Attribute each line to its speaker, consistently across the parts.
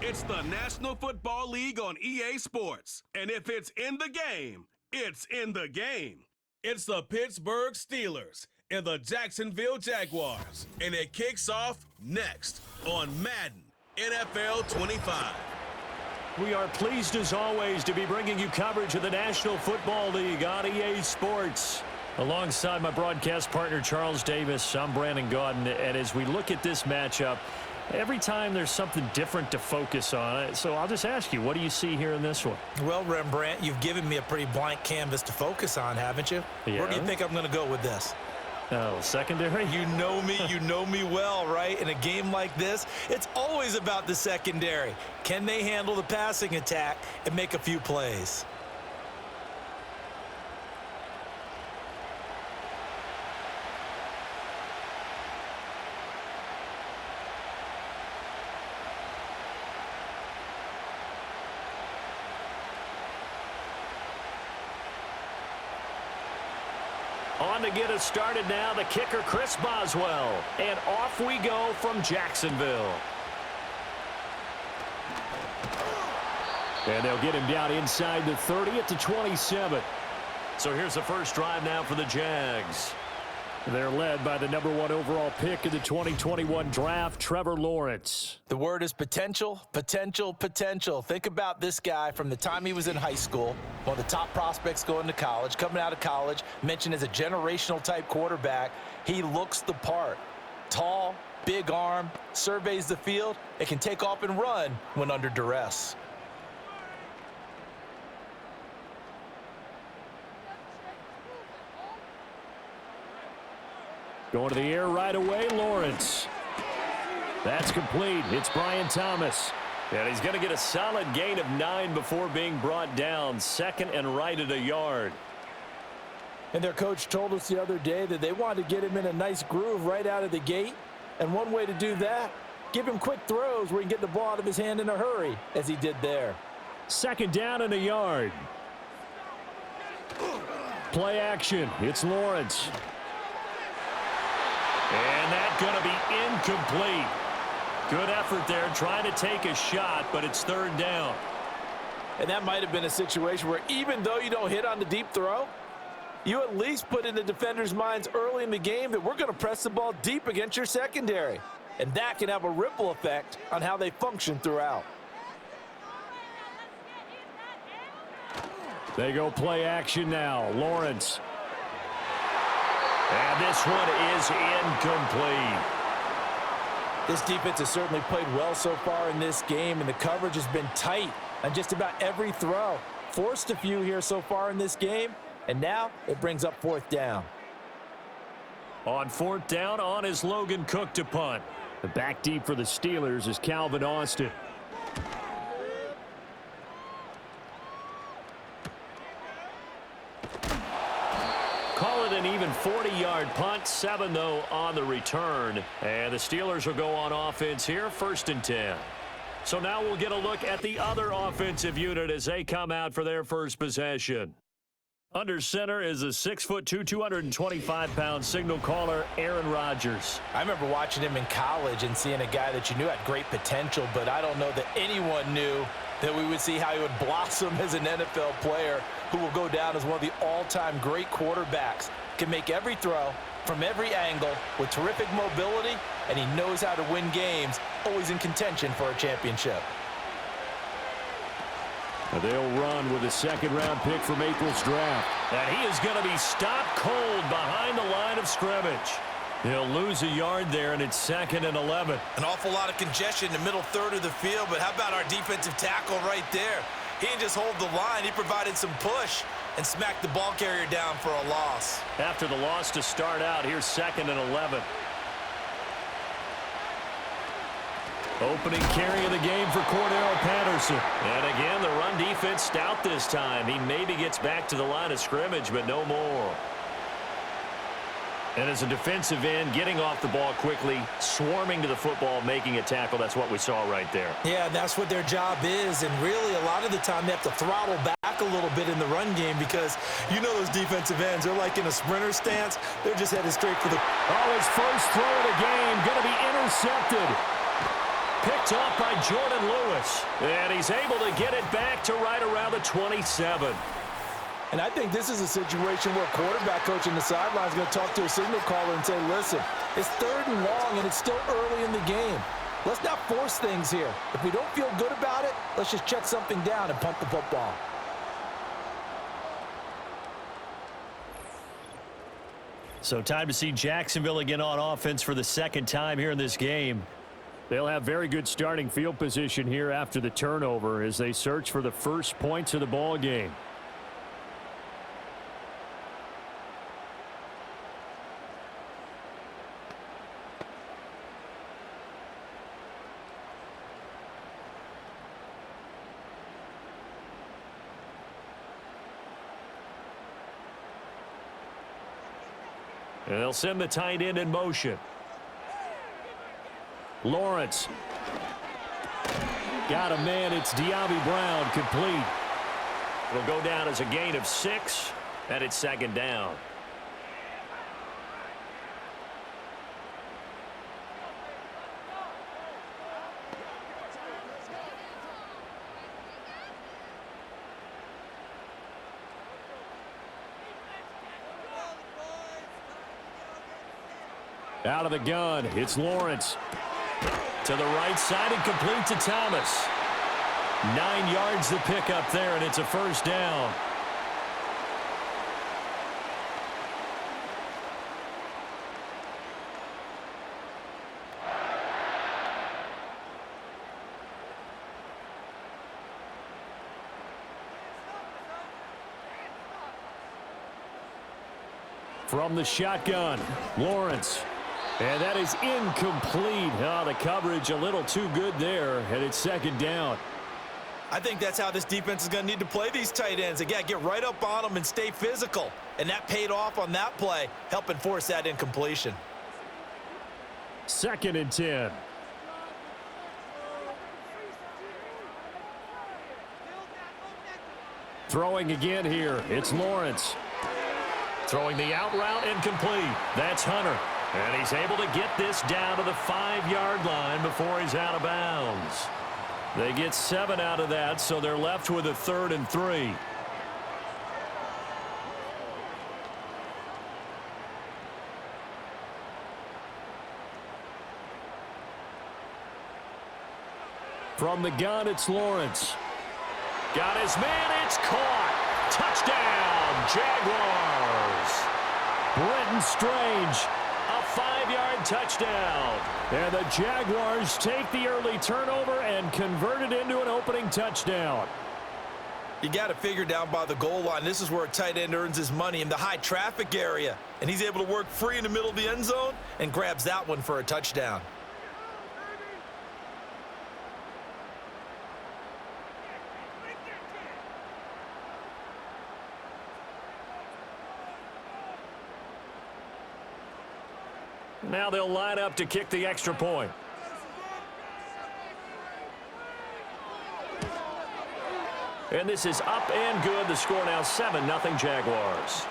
Speaker 1: It's the National Football League on EA Sports. And if it's in the game, it's in the game. It's the Pittsburgh Steelers and the Jacksonville Jaguars. And it kicks off next on Madden NFL 25.
Speaker 2: We are pleased as always to be bringing you coverage of the National Football League on EA Sports. Alongside my broadcast partner Charles Davis, I'm Brandon Gaudin, and as we look at this matchup, every time there's something different to focus on. So I'll just ask you, what do you see here in this one?
Speaker 3: Well, Rembrandt, you've given me a pretty blank canvas to focus on, haven't you?
Speaker 2: Yeah.
Speaker 3: Where do you think I'm going to go with this?
Speaker 2: Oh, secondary?
Speaker 3: You know me well, right? In a game like this, it's always about the secondary. Can they handle the passing attack and make a few plays?
Speaker 2: On to get us started now, the kicker, Chris Boswell. And off we go from Jacksonville. And they'll get him down inside the 30 at the 27. So here's the first drive now for the Jags. They're led by the #1 overall pick in the 2021 draft, Trevor Lawrence.
Speaker 3: The word is potential, potential, potential. Think about this guy from the time he was in high school, one of the top prospects going to college, coming out of college, mentioned as a generational type quarterback. He looks the part. Tall, big arm, surveys the field, and can take off and run when under duress.
Speaker 2: Going to the air right away, Lawrence. That's complete. It's Brian Thomas. And he's going to get a solid gain of 9 before being brought down. Second and right at a yard.
Speaker 3: And their coach told us the other day that they wanted to get him in a nice groove right out of the gate. And one way to do that, give him quick throws where he can get the ball out of his hand in a hurry, as he did there.
Speaker 2: Second down and a yard. Play action. It's Lawrence. And that's going to be incomplete. Good effort there trying to take a shot, but it's third down.
Speaker 3: And that might have been a situation where even though you don't hit on the deep throw, you at least put in the defender's minds early in the game that we're going to press the ball deep against your secondary. And that can have a ripple effect on how they function throughout.
Speaker 2: They go play action now. Lawrence. And this one is incomplete.
Speaker 3: This defense has certainly played well so far in this game, and the coverage has been tight on just about every throw. Forced a few here so far in this game, and now it brings up fourth down.
Speaker 2: On fourth down, on is Logan Cook to punt. The back deep for the Steelers is Calvin Austin. Call it an even 40-yard punt, 7 though on the return. And the Steelers will go on offense here, 1st and 10. So now we'll get a look at the other offensive unit as they come out for their first possession. Under center is a 6'2", 225-pound signal caller, Aaron Rodgers.
Speaker 3: I remember watching him in college and seeing a guy that you knew had great potential, but I don't know that anyone knew that we would see how he would blossom as an NFL player who will go down as one of the all-time great quarterbacks. Can make every throw from every angle with terrific mobility, and he knows how to win games, always in contention for a championship.
Speaker 2: They'll run with a second-round pick from April's draft. And he is going to be stopped cold behind the line of scrimmage. He'll lose a yard there, and it's 2nd and 11.
Speaker 3: An awful lot of congestion in the middle third of the field, but how about our defensive tackle right there? He didn't just hold the line. He provided some push and smacked the ball carrier down for a loss.
Speaker 2: After the loss to start out, here's 2nd and 11. Opening carry of the game for Cordero Patterson. And again, the run defense stout this time. He maybe gets back to the line of scrimmage, but no more. And as a defensive end, getting off the ball quickly, swarming to the football, making a tackle, that's what we saw right there.
Speaker 3: Yeah, that's what their job is, and really a lot of the time they have to throttle back a little bit in the run game because you know those defensive ends, they're like in a sprinter stance. They're just headed straight for the...
Speaker 2: Oh, his first throw of the game, going to be intercepted. picked off by Jordan Lewis. And he's able to get it back to right around the 27.
Speaker 3: And I think this is a situation where quarterback coach in the sideline is going to talk to a signal caller and say, listen, it's 3rd and long, and it's still early in the game. Let's not force things here. If we don't feel good about it, let's just check something down and punt the football.
Speaker 2: So time to see Jacksonville again on offense for the 2nd time here in this game. They'll have very good starting field position here after the turnover as they search for the first points of the ball game. And they'll send the tight end in motion. Lawrence. Got a man. It's De'Ami Brown, complete. It'll go down as a gain of 6, and it's 2nd down. Out of the gun, it's Lawrence. To the right side and complete to Thomas. 9 yards to pick up there, and it's a 1st down. From the shotgun, Lawrence. And that is incomplete. Oh, the coverage a little too good there, and it's 2nd down.
Speaker 3: I think that's how this defense is going to need to play these tight ends. Again, get right up on them and stay physical. And that paid off on that play, helping force that incompletion.
Speaker 2: 2nd and 10. Throwing again here, it's Lawrence. Throwing the out route incomplete. That's Hunter. And he's able to get this down to the 5-yard line before he's out of bounds. They get 7 out of that, so they're left with a 3rd and 3. From the gun, it's Lawrence. Got his man, it's caught. Touchdown, Jaguars. Brenton Strange. A 5-yard touchdown. And the Jaguars take the early turnover and convert it into an opening touchdown.
Speaker 3: You got to figure down by the goal line. This is where a tight end earns his money, in the high traffic area. And he's able to work free in the middle of the end zone and grabs that one for a touchdown.
Speaker 2: Now they'll line up to kick the extra point. And this is up and good. The score now 7-0 Jaguars.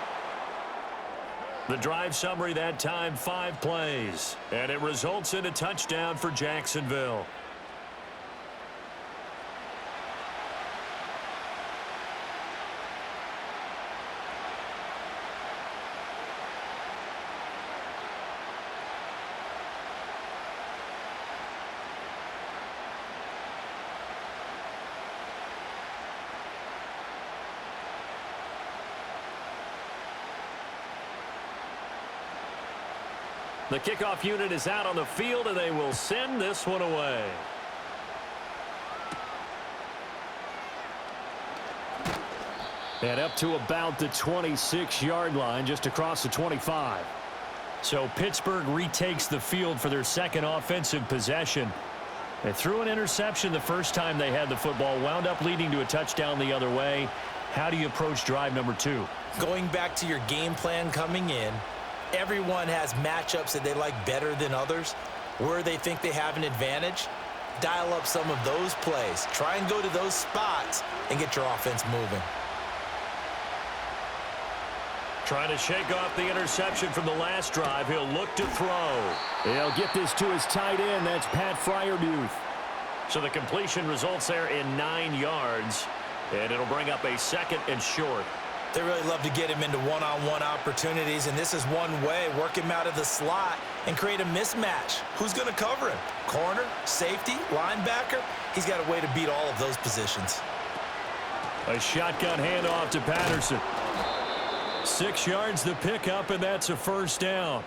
Speaker 2: The drive summary that time, 5 plays. And it results in a touchdown for Jacksonville. The kickoff unit is out on the field, and they will send this one away. And up to about the 26-yard line, just across the 25. So Pittsburgh retakes the field for their 2nd offensive possession. They threw an interception the first time they had the football, wound up leading to a touchdown the other way. How do you approach drive number 2?
Speaker 3: Going back to your game plan coming in, everyone has matchups that they like better than others. Where they think they have an advantage, dial up some of those plays. Try and go to those spots and get your offense moving.
Speaker 2: Trying to shake off the interception from the last drive. He'll look to throw. He'll get this to his tight end. That's Pat Fryermuth. So the completion results there in 9 yards, and it'll bring up a 2nd and short.
Speaker 3: They really love to get him into one-on-one opportunities, and this is one way. Work him out of the slot and create a mismatch. Who's going to cover him? Corner, safety, linebacker? He's got a way to beat all of those positions.
Speaker 2: A shotgun handoff to Patterson. 6 yards to pick up, and that's a first down.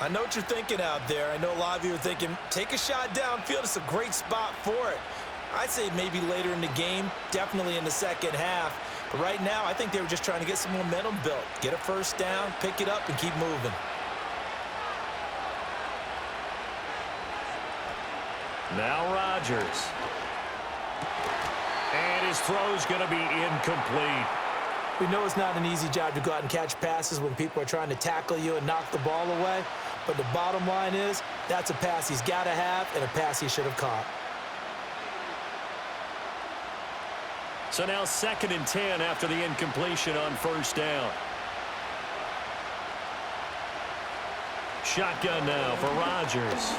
Speaker 3: I know what you're thinking out there. I know a lot of you are thinking, take a shot downfield. It's a great spot for it. I'd say maybe later in the game, definitely in the second half. But right now, I think they were just trying to get some momentum built. Get a first down, pick it up, and keep moving.
Speaker 2: Now Rodgers. And his throw's going to be incomplete.
Speaker 3: We know it's not an easy job to go out and catch passes when people are trying to tackle you and knock the ball away. But the bottom line is, that's a pass he's got to have and a pass he should have caught.
Speaker 2: So now 2nd and 10 after the incompletion on first down. Shotgun now for Rodgers.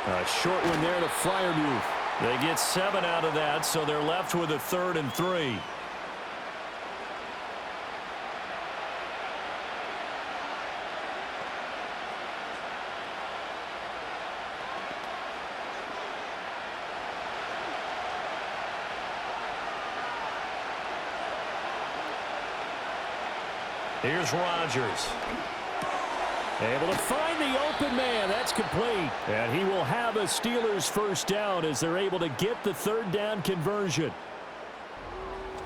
Speaker 4: A short one there to Freiermuth.
Speaker 2: They get 7 out of that, so they're left with a 3rd and 3. Here's Rodgers. Able to find the open man. That's complete. And he will have a Steelers first down as they're able to get the 3rd down conversion.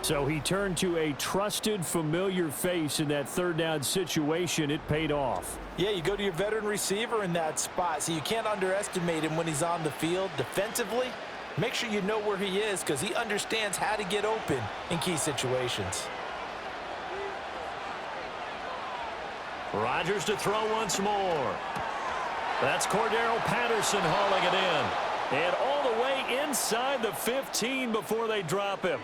Speaker 2: So he turned to a trusted, familiar face in that 3rd down situation. It paid off.
Speaker 3: Yeah, you go to your veteran receiver in that spot, so you can't underestimate him when he's on the field defensively. Make sure you know where he is because he understands how to get open in key situations.
Speaker 2: Rodgers to throw once more. That's Cordero Patterson hauling it in. And all the way inside the 15 before they drop him.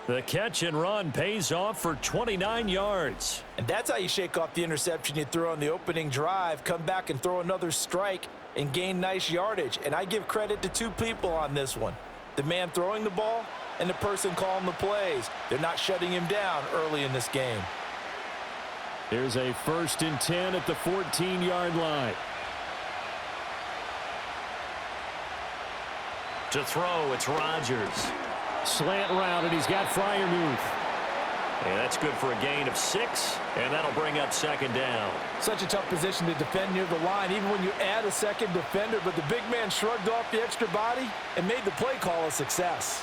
Speaker 2: The catch and run pays off for 29 yards.
Speaker 3: And that's how you shake off the interception you threw on the opening drive, come back and throw another strike and gain nice yardage. And I give credit to 2 people on this one. The man throwing the ball and the person calling the plays. They're not shutting him down early in this game.
Speaker 2: Here's a 1st and 10 at the 14-yard line. To throw, it's Rodgers. Slant route, and he's got Freiermuth. And that's good for a gain of 6, and that'll bring up 2nd down.
Speaker 3: Such a tough position to defend near the line, even when you add a second defender, but the big man shrugged off the extra body and made the play call a success.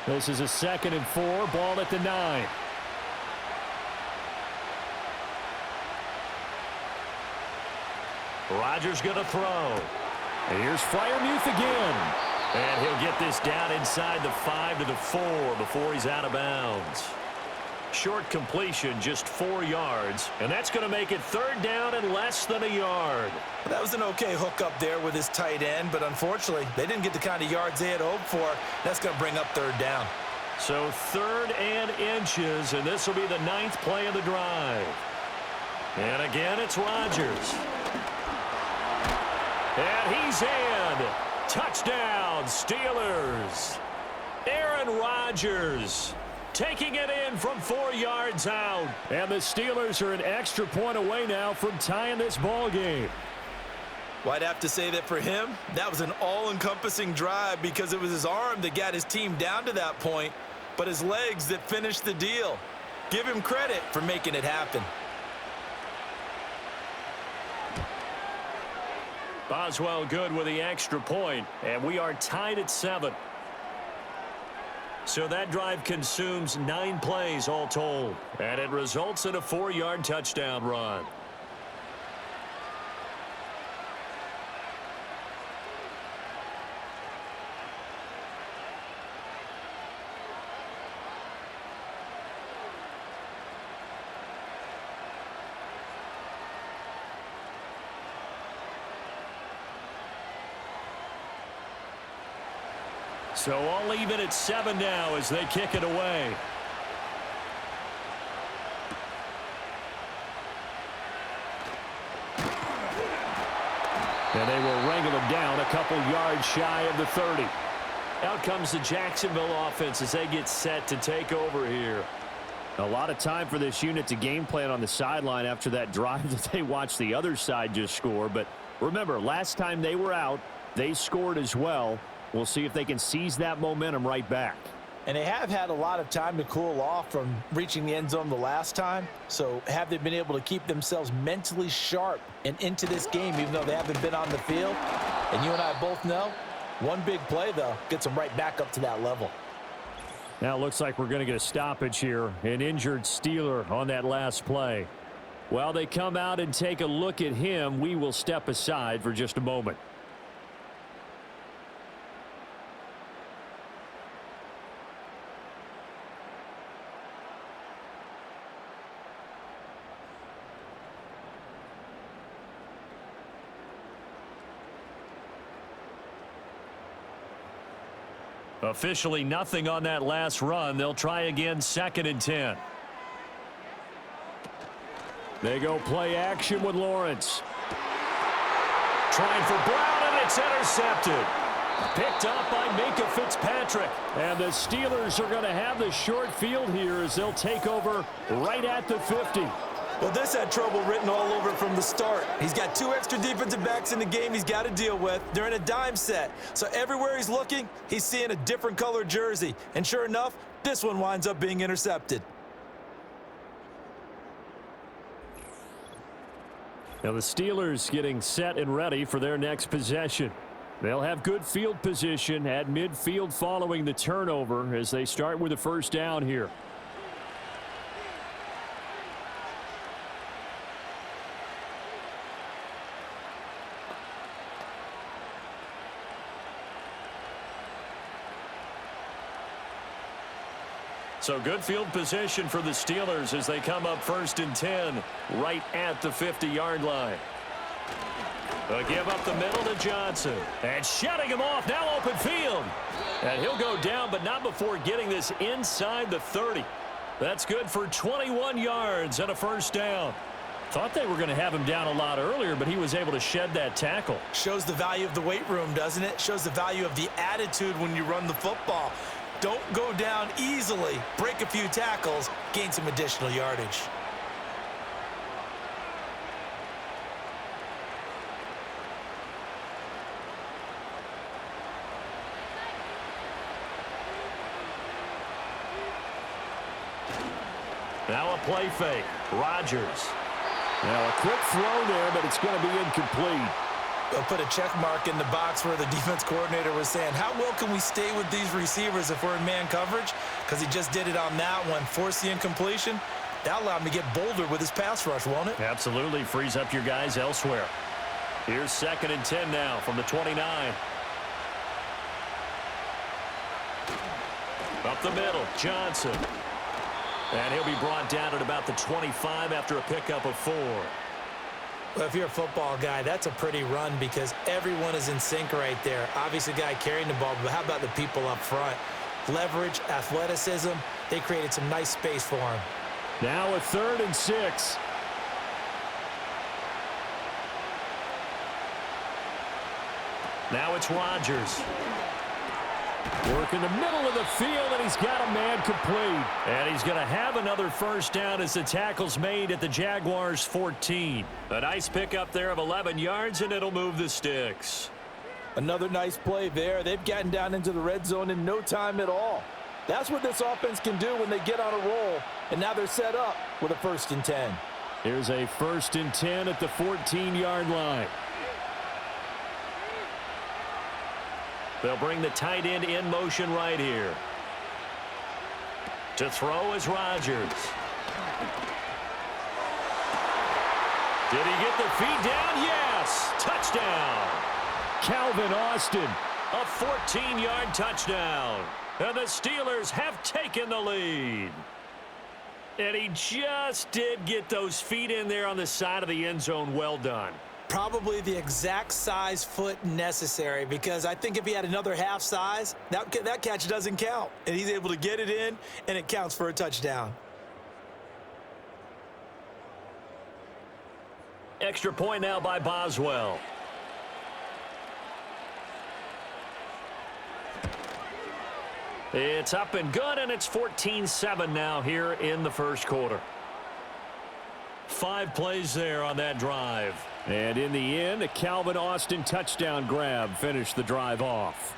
Speaker 2: This is a 2nd and 4, ball at the 9. Rodgers going to throw. Here's Freiermuth again. And he'll get this down inside the 5 to the 4 before he's out of bounds. Short completion, just 4 yards. And that's going to make it 3rd down and less than a yard.
Speaker 3: Well, that was an okay hook up there with his tight end, but unfortunately, they didn't get the kind of yards they had hoped for. That's going to bring up 3rd down.
Speaker 2: So 3rd and inches, and this will be the 9th play of the drive. And again, it's Rodgers. And he's in. Touchdown, Steelers. Aaron Rodgers taking it in from 4 yards out. And the Steelers are an extra point away now from tying this ball game.
Speaker 3: Well, I'd have to say that for him, that was an all-encompassing drive because it was his arm that got his team down to that point, but his legs that finished the deal. Give him credit for making it happen.
Speaker 2: Boswell good with the extra point, and we are tied at 7. So that drive consumes 9 plays all told, and it results in a 4-yard touchdown run. So all even at 7 now as they kick it away. And they will wrangle him down at couple yards shy of the 30. Out comes the Jacksonville offense as they get set to take over here. A lot of time for this unit to game plan on the sideline after that drive that they watched the other side just score. But remember, last time they were out, they scored as well. We'll see if they can seize that momentum right back.
Speaker 3: And they have had a lot of time to cool off from reaching the end zone the last time. So have they been able to keep themselves mentally sharp and into this game even though they haven't been on the field? And you and I both know, one big play, though, gets them right back up to that level.
Speaker 2: Now it looks like we're going to get a stoppage here. An injured Steeler on that last play. While they come out and take a look at him, we will step aside for just a moment. Officially nothing on that last run. They'll try again, 2nd and 10. They go play action with Lawrence. Trying for Brown, and it's intercepted. Picked up by Minkah Fitzpatrick. And the Steelers are going to have the short field here as they'll take over right at the 50.
Speaker 5: Well, this had trouble written all over it from the start. He's got 2 extra defensive backs in the game he's got to deal with. They're in a dime set. So everywhere he's looking, he's seeing a different color jersey. And sure enough, this one winds up being intercepted.
Speaker 2: Now the Steelers getting set and ready for their next possession. They'll have good field position at midfield following the turnover as they start with a first down here. So good field position for the Steelers as they come up 1st and 10 right at the 50-yard line. They'll give up the middle to Johnson. And shutting him off, now open field. And he'll go down, but not before getting this inside the 30. That's good for 21 yards and a first down. Thought they were going to have him down a lot earlier, but he was able to shed that tackle.
Speaker 5: Shows the value of the weight room, doesn't it? Shows the value of the attitude when you run the football. Don't go down easily. Break a few tackles, gain some additional yardage.
Speaker 2: Now a play fake. Rodgers. Now a quick throw there, but it's going to be incomplete.
Speaker 5: They'll put a check mark in the box where the defense coordinator was saying, how well can we stay with these receivers if we're in man coverage? Because he just did it on that one. Force the incompletion. That allowed him to get bolder with his pass rush, won't it?
Speaker 2: Absolutely. Frees up your guys elsewhere. Here's 2nd and 10 now from the 29. Up the middle, Johnson. And he'll be brought down at about the 25 after a pickup of 4.
Speaker 5: Well, if you're a football guy, that's a pretty run because everyone is in sync right there. Obviously, the guy carrying the ball, but how about the people up front? Leverage, athleticism, they created some nice space for him.
Speaker 2: Now a 3rd and 6. Now it's Rodgers. Work in the middle of the field, and he's got a man complete. And he's going to have another first down as the tackle's made at the Jaguars' 14. A nice pickup there of 11 yards, and it'll move the sticks.
Speaker 3: Another nice play there. They've gotten down into the red zone in no time at all. That's what this offense can do when they get on a roll, and now they're set up with a 1st and 10.
Speaker 2: Here's a 1st and 10 at the 14-yard line. They'll bring the tight end in motion right here. To throw is Rodgers. Did he get the feet down? Yes! Touchdown! Calvin Austin. A 14-yard touchdown. And the Steelers have taken the lead. And he just did get those feet in there on the side of the end zone. Well done.
Speaker 5: Probably the exact size foot necessary because I think if he had another half size, that catch doesn't count. And he's able to get it in, and it counts for a touchdown.
Speaker 2: Extra point now by Boswell. It's up and good, and it's 14-7 now here in the first quarter. 5 plays there on that drive.
Speaker 4: And in the end, a Calvin Austin touchdown grab finished the drive off.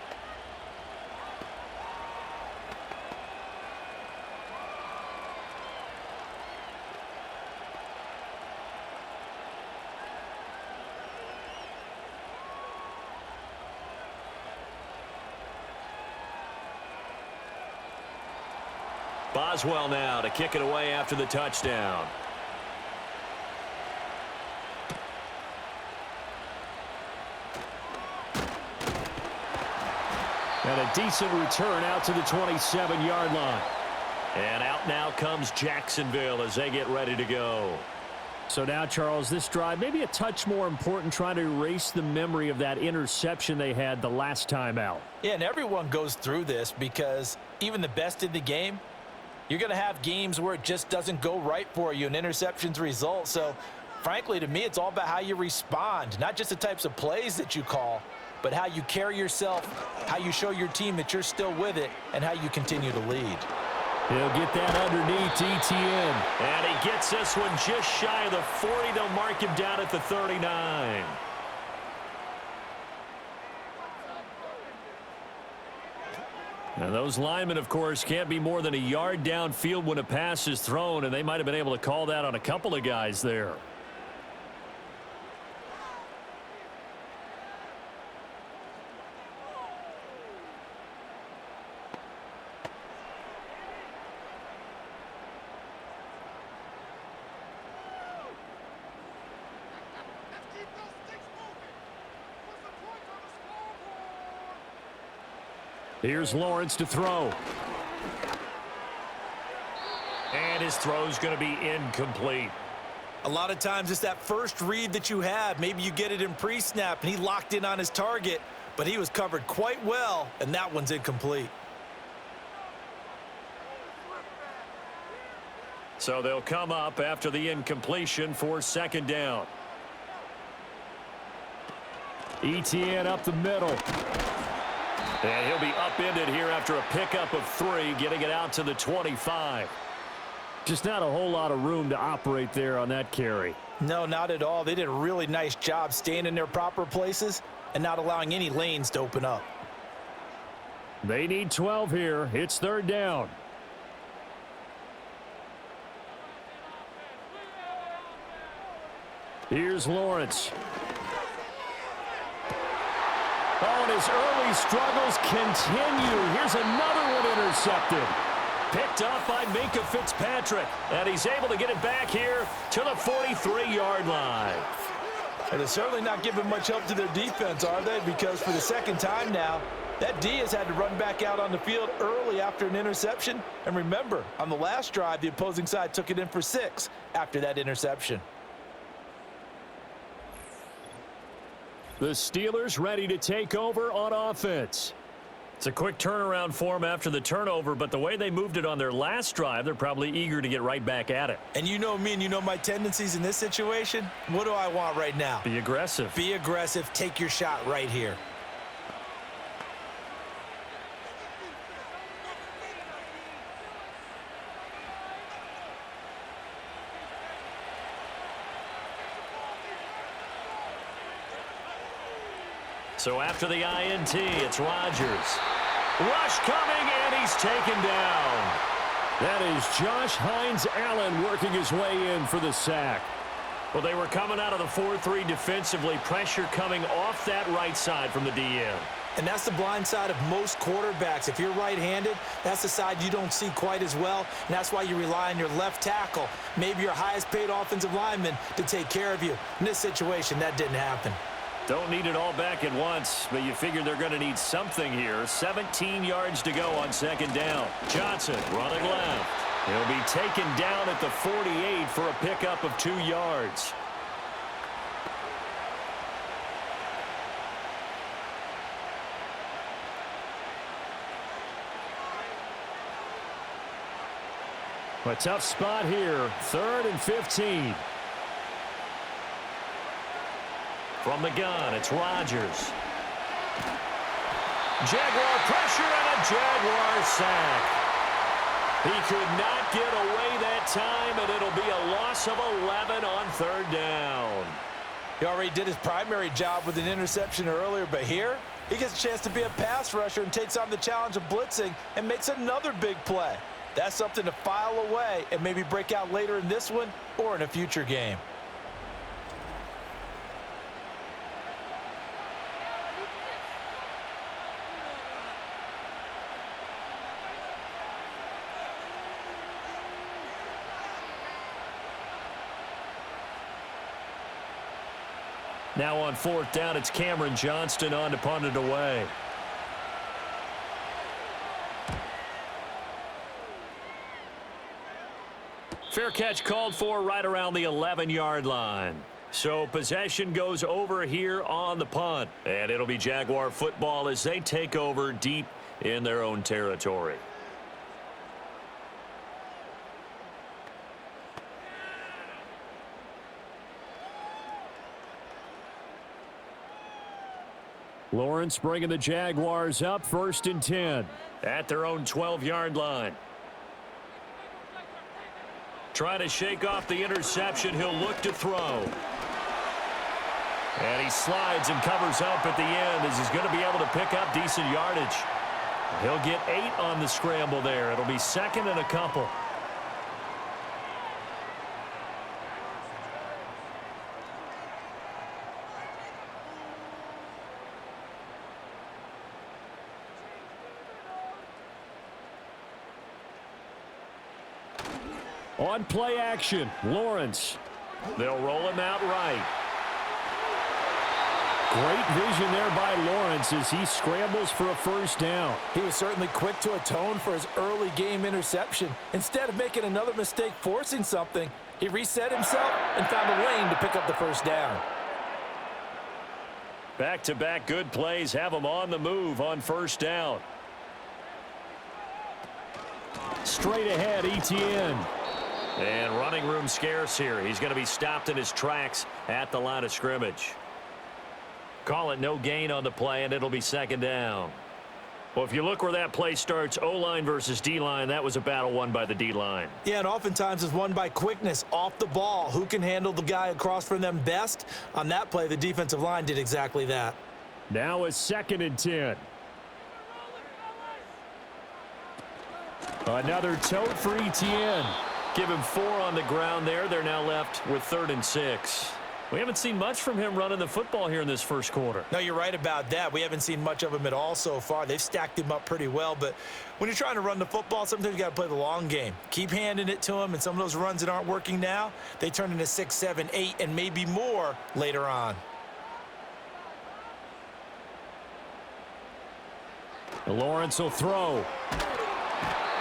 Speaker 2: Boswell now to kick it away after the touchdown.
Speaker 4: And a decent return out to the 27-yard line.
Speaker 2: And out now comes Jacksonville as they get ready to go.
Speaker 4: So now, Charles, this drive maybe a touch more important, trying to erase the memory of that interception they had the last time out.
Speaker 5: Yeah, and everyone goes through this because even the best in the game, you're going to have games where it just doesn't go right for you, and interceptions result. So, frankly, to me, it's all about how you respond, not just the types of plays that you call, but how you carry yourself, how you show your team that you're still with it, and how you continue to lead.
Speaker 4: He'll get that underneath ETN.
Speaker 2: And he gets this one just shy of the 40. They'll mark him down at the 39. And those linemen, of course, can't be more than a yard downfield when a pass is thrown, and they might have been able to call that on a couple of guys there.
Speaker 4: Here's Lawrence to throw.
Speaker 2: And his throw's going to be incomplete.
Speaker 5: A lot of times it's that first read that you have. Maybe you get it in pre-snap, and he locked in on his target, but he was covered quite well, and that one's incomplete.
Speaker 2: So they'll come up after the incompletion for second down.
Speaker 4: ETN up the middle.
Speaker 2: And he'll be upended here after a pickup of 3, getting it out to the 25.
Speaker 4: Just not a whole lot of room to operate there on that carry.
Speaker 5: No, not at all. They did a really nice job staying in their proper places and not allowing any lanes to open up.
Speaker 4: They need 12 here. It's third down. Here's Lawrence. Oh, and his early struggles continue. Here's another one intercepted.
Speaker 2: Picked up by Minka Fitzpatrick. And he's able to get it back here to the 43-yard line.
Speaker 5: And they're certainly not giving much help to their defense, are they? Because for the second time now, that D has had to run back out on the field early after an interception. And remember, on the last drive, the opposing side took it in for 6 after that interception.
Speaker 4: The Steelers ready to take over on offense.
Speaker 2: It's a quick turnaround for them after the turnover, but the way they moved it on their last drive, they're probably eager to get right back at it.
Speaker 5: And you know me and you know my tendencies in this situation. What do I want right now?
Speaker 2: Be aggressive.
Speaker 5: Be aggressive. Take your shot right here.
Speaker 2: So after the INT, it's Rodgers. Rush coming, and he's taken down.
Speaker 4: That is Josh Hines-Allen working his way in for the sack.
Speaker 2: Well, they were coming out of the 4-3 defensively. Pressure coming off that right side from the DN.
Speaker 5: And that's the blind side of most quarterbacks. If you're right-handed, that's the side you don't see quite as well. And that's why you rely on your left tackle, maybe your highest-paid offensive lineman, to take care of you. In this situation, that didn't happen.
Speaker 2: Don't need it all back at once, but you figure they're going to need something here. 17 yards to go on second down. Johnson running left. He'll be taken down at the 48 for a pickup of 2 yards.
Speaker 4: A tough spot here. 3rd and 15.
Speaker 2: From the gun, it's Rodgers. Jaguar pressure and a Jaguar sack. He could not get away that time, and it'll be a loss of 11 on third down.
Speaker 3: He already did his primary job with an interception earlier, but here he gets a chance to be a pass rusher and takes on the challenge of blitzing and makes another big play. That's something to file away and maybe break out later in this one or in a future game.
Speaker 2: Now on fourth down, it's Cameron Johnston on to punt it away. Fair catch called for right around the 11-yard line. So possession goes over here on the punt. And it'll be Jaguar football as they take over deep in their own territory.
Speaker 4: Lawrence bringing the Jaguars up, 1st and 10.
Speaker 2: At their own 12-yard line. Trying to shake off the interception. He'll look to throw. And he slides and covers up at the end as he's going to be able to pick up decent yardage. He'll get 8 on the scramble there. It'll be 2nd and a couple.
Speaker 4: On play action, Lawrence.
Speaker 2: They'll roll him out right.
Speaker 4: Great vision there by Lawrence as he scrambles for a 1st down.
Speaker 3: He was certainly quick to atone for his early game interception. Instead of making another mistake forcing something, he reset himself and found a lane to pick up the 1st down.
Speaker 2: Back-to-back good plays have him on the move on 1st down.
Speaker 4: Straight ahead, ETN.
Speaker 2: And running room scarce here. He's going to be stopped in his tracks at the line of scrimmage. Call it no gain on the play, and it'll be 2nd down. Well, if you look where that play starts, O-line versus D-line, that was a battle won by the D-line.
Speaker 3: Yeah, and oftentimes it's won by quickness off the ball. Who can handle the guy across from them best? On that play, the defensive line did exactly that.
Speaker 4: Now it's 2nd and 10. Another tote for ETN.
Speaker 2: Give him 4 on the ground there. They're now left with 3rd and 6. We haven't seen much from him running the football here in this first quarter.
Speaker 3: No, you're right about that. We haven't seen much of him at all so far. They've stacked him up pretty well, but when you're trying to run the football, sometimes you got to play the long game. Keep handing it to him, and some of those runs that aren't working now, they turn into 6, 7, 8, and maybe more later on.
Speaker 4: Lawrence will throw.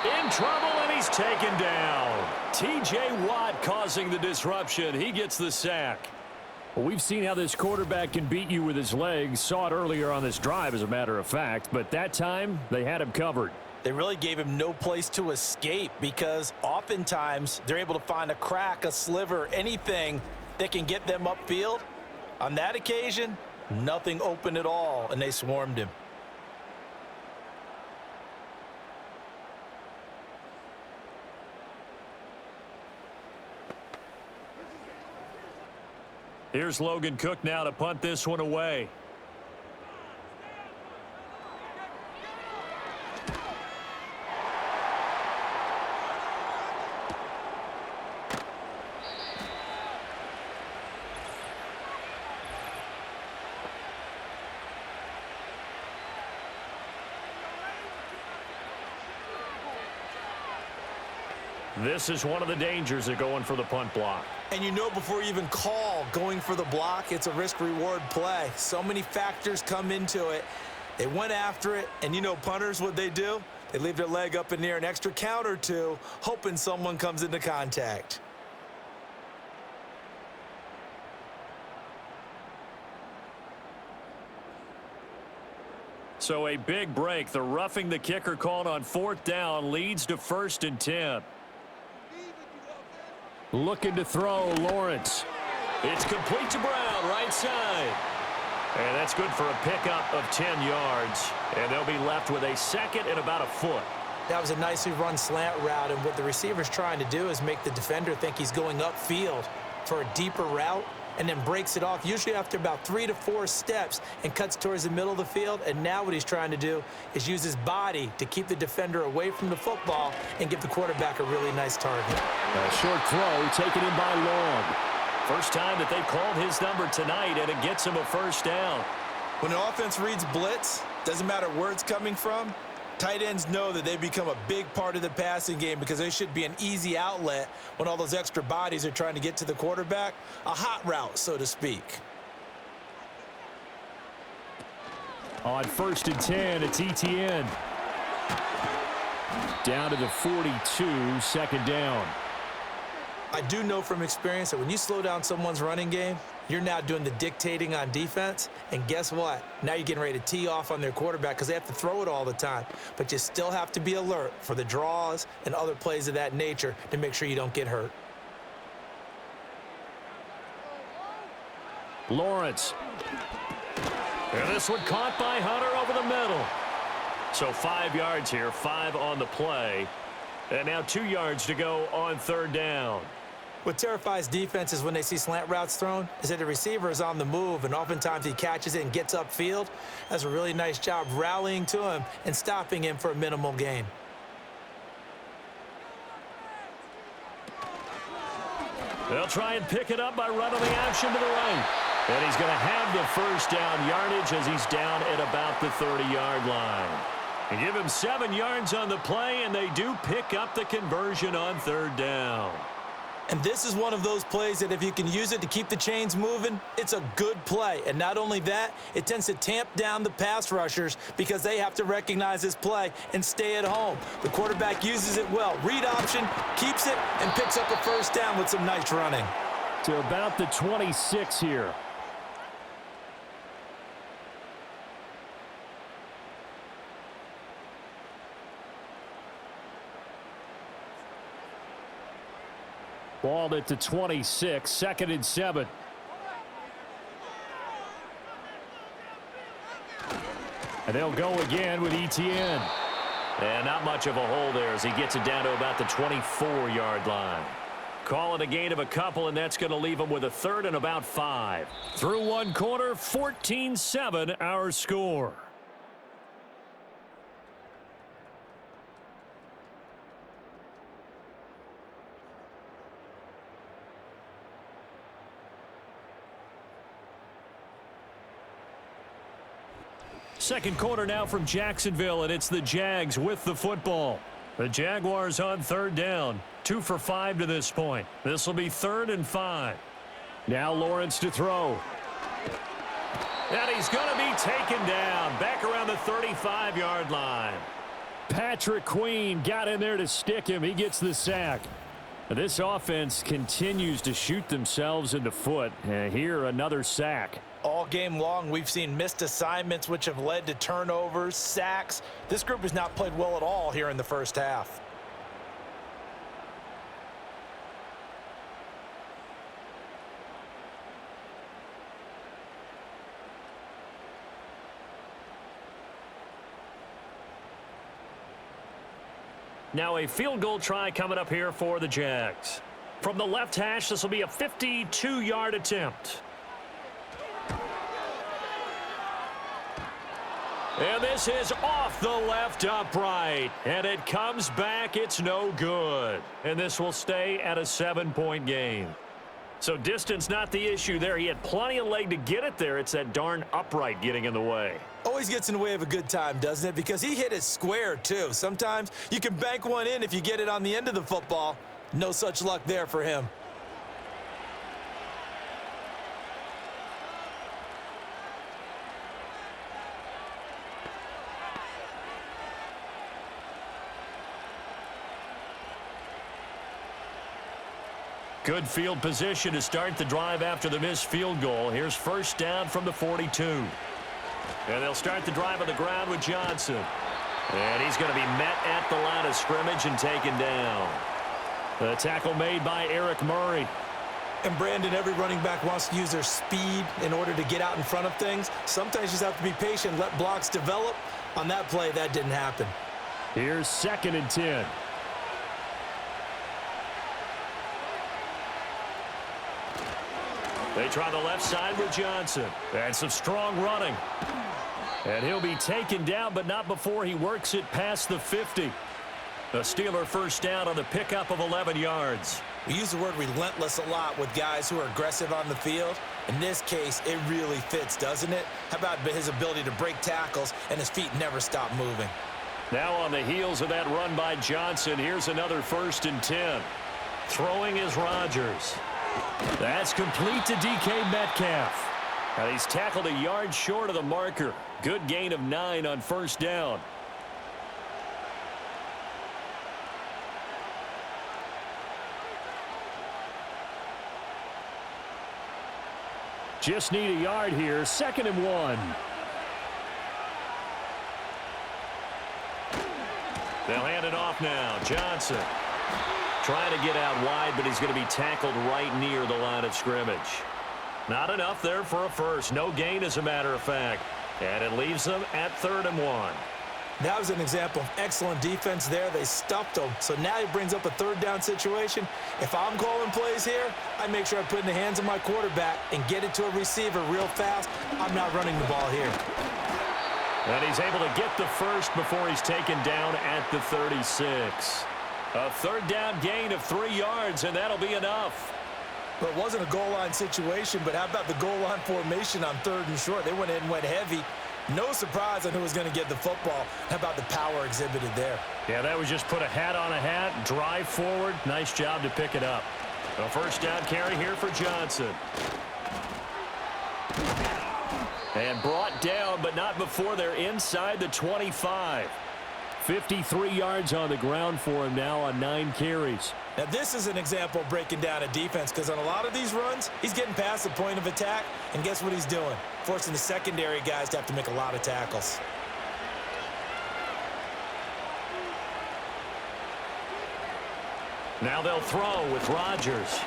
Speaker 2: In trouble, and he's taken down. T.J. Watt causing the disruption. He gets the sack.
Speaker 4: Well, we've seen how this quarterback can beat you with his legs. Saw it earlier on this drive, as a matter of fact. But that time, they had him covered.
Speaker 3: They really gave him no place to escape because oftentimes they're able to find a crack, a sliver, anything that can get them upfield. On that occasion, nothing open at all, and they swarmed him.
Speaker 2: Here's Logan Cook now to punt this one away. This is one of the dangers of going for the punt block.
Speaker 3: And you know before you even call going for the block, it's a risk-reward play. So many factors come into it. They went after it, and you know punters, what they do? They leave their leg up in the air an extra count or two, hoping someone comes into contact.
Speaker 2: So a big break. The roughing the kicker called on 4th down leads to 1st and 10.
Speaker 4: Looking to throw, Lawrence.
Speaker 2: It's complete to Brown, right side. And that's good for a pickup of 10 yards. And they'll be left with a second and about a foot.
Speaker 5: That was a nicely run slant route, and what the receiver's trying to do is make the defender think he's going upfield for a deeper route, and then breaks it off, usually after about 3 to 4 steps, and cuts towards the middle of the field. And now what he's trying to do is use his body to keep the defender away from the football and give the quarterback a really nice target.
Speaker 4: A short throw taken in by Long.
Speaker 2: First time that they've called his number tonight, and it gets him a first down.
Speaker 5: When an offense reads blitz, doesn't matter where it's coming from, tight ends know that they become a big part of the passing game because they should be an easy outlet when all those extra bodies are trying to get to the quarterback. A hot route, so to speak.
Speaker 4: On 1st and 10, it's ETN. Down to the 42, second down.
Speaker 5: I do know from experience that when you slow down someone's running game, you're now doing the dictating on defense. And guess what? Now you're getting ready to tee off on their quarterback because they have to throw it all the time. But you still have to be alert for the draws and other plays of that nature to make sure you don't get hurt.
Speaker 4: Lawrence.
Speaker 2: And this one caught by Hunter over the middle. So 5 yards here, 5 on the play. And now 2 yards to go on 3rd down.
Speaker 5: What terrifies defenses when they see slant routes thrown is that the receiver is on the move, and oftentimes he catches it and gets upfield. Does a really nice job rallying to him and stopping him for a minimal gain.
Speaker 2: They'll try and pick it up by running the option to the right. And he's going to have the first down yardage as he's down at about the 30-yard line. And give him 7 yards on the play, and they do pick up the conversion on 3rd down.
Speaker 5: And this is one of those plays that if you can use it to keep the chains moving, it's a good play. And not only that, it tends to tamp down the pass rushers because they have to recognize this play and stay at home. The quarterback uses it well. Read option, keeps it, and picks up a first down with some nice running.
Speaker 4: To about the 26 here. Ball at the 26, 2nd and 7. And they'll go again with ETN.
Speaker 2: And not much of a hole there as he gets it down to about the 24-yard line. Call it a gain of a couple, and that's going to leave him with a 3rd and about 5.
Speaker 4: Through 1 quarter, 14-7 our score. Second quarter now from Jacksonville, and it's the Jags with the football. The Jaguars on 3rd down. 2 for 5 to this point. This will be 3rd and 5. Now Lawrence to throw.
Speaker 2: And he's going to be taken down back around the 35-yard line.
Speaker 4: Patrick Queen got in there to stick him. He gets the sack. This offense continues to shoot themselves in the foot. Here, another sack.
Speaker 5: All game long, we've seen missed assignments, which have led to turnovers, sacks. This group has not played well at all here in the first half.
Speaker 2: Now a field goal try coming up here for the Jags. From the left hash, this will be a 52-yard attempt. And this is off the left upright. And it comes back. It's no good. And this will stay at a 7-point game. So distance not the issue there. He had plenty of leg to get it there. It's that darn upright getting in the way.
Speaker 5: Always gets in the way of a good time, doesn't it? Because he hit it square, too. Sometimes you can bank one in if you get it on the end of the football. No such luck there for him.
Speaker 2: Good field position to start the drive after the missed field goal. Here's first down from the 42. And they'll start the drive on the ground with Johnson. And he's going to be met at the line of scrimmage and taken down. The tackle made by Eric Murray.
Speaker 5: And Brandon, every running back wants to use their speed in order to get out in front of things. Sometimes you just have to be patient, let blocks develop. On that play, that didn't happen.
Speaker 4: Here's 2nd and 10. They try the left side with Johnson. And some strong running. And he'll be taken down, but not before he works it past the 50. A Steeler first down on the pickup of 11 yards.
Speaker 5: We use the word relentless a lot with guys who are aggressive on the field. In this case, it really fits, doesn't it? How about his ability to break tackles and his feet never stop moving?
Speaker 2: Now on the heels of that run by Johnson, here's another 1st and 10. Throwing is Rodgers.
Speaker 4: That's complete to DK Metcalf.
Speaker 2: And he's tackled a yard short of the marker. Good gain of 9 on 1st down.
Speaker 4: Just need a yard here. 2nd and 1.
Speaker 2: They'll hand it off now. Johnson trying to get out wide, but he's going to be tackled right near the line of scrimmage. Not enough there for a first. No gain, as a matter of fact. And it leaves them at 3rd and 1.
Speaker 5: That was an example of excellent defense there. They stuffed him. So now he brings up a 3rd down situation. If I'm calling plays here, I make sure I put it in the hands of my quarterback and get it to a receiver real fast. I'm not running the ball here.
Speaker 2: And he's able to get the first before he's taken down at the 36. A 3rd down gain of 3 yards, and that'll be enough.
Speaker 5: Well, it wasn't a goal line situation, but how about the goal line formation on 3rd and short? They went in and went heavy. No surprise on who was going to get the football. How about the power exhibited there?
Speaker 4: Yeah, that was just put a hat on a hat, drive forward. Nice job to pick it up.
Speaker 2: A 1st down carry here for Johnson. And brought down, but not before they're inside the 25.
Speaker 4: 53 yards on the ground for him now on 9 carries.
Speaker 5: Now, this is an example of breaking down a defense, because on a lot of these runs, he's getting past the point of attack, and guess what he's doing? Forcing the secondary guys to have to make a lot of tackles.
Speaker 2: Now they'll throw with Rodgers.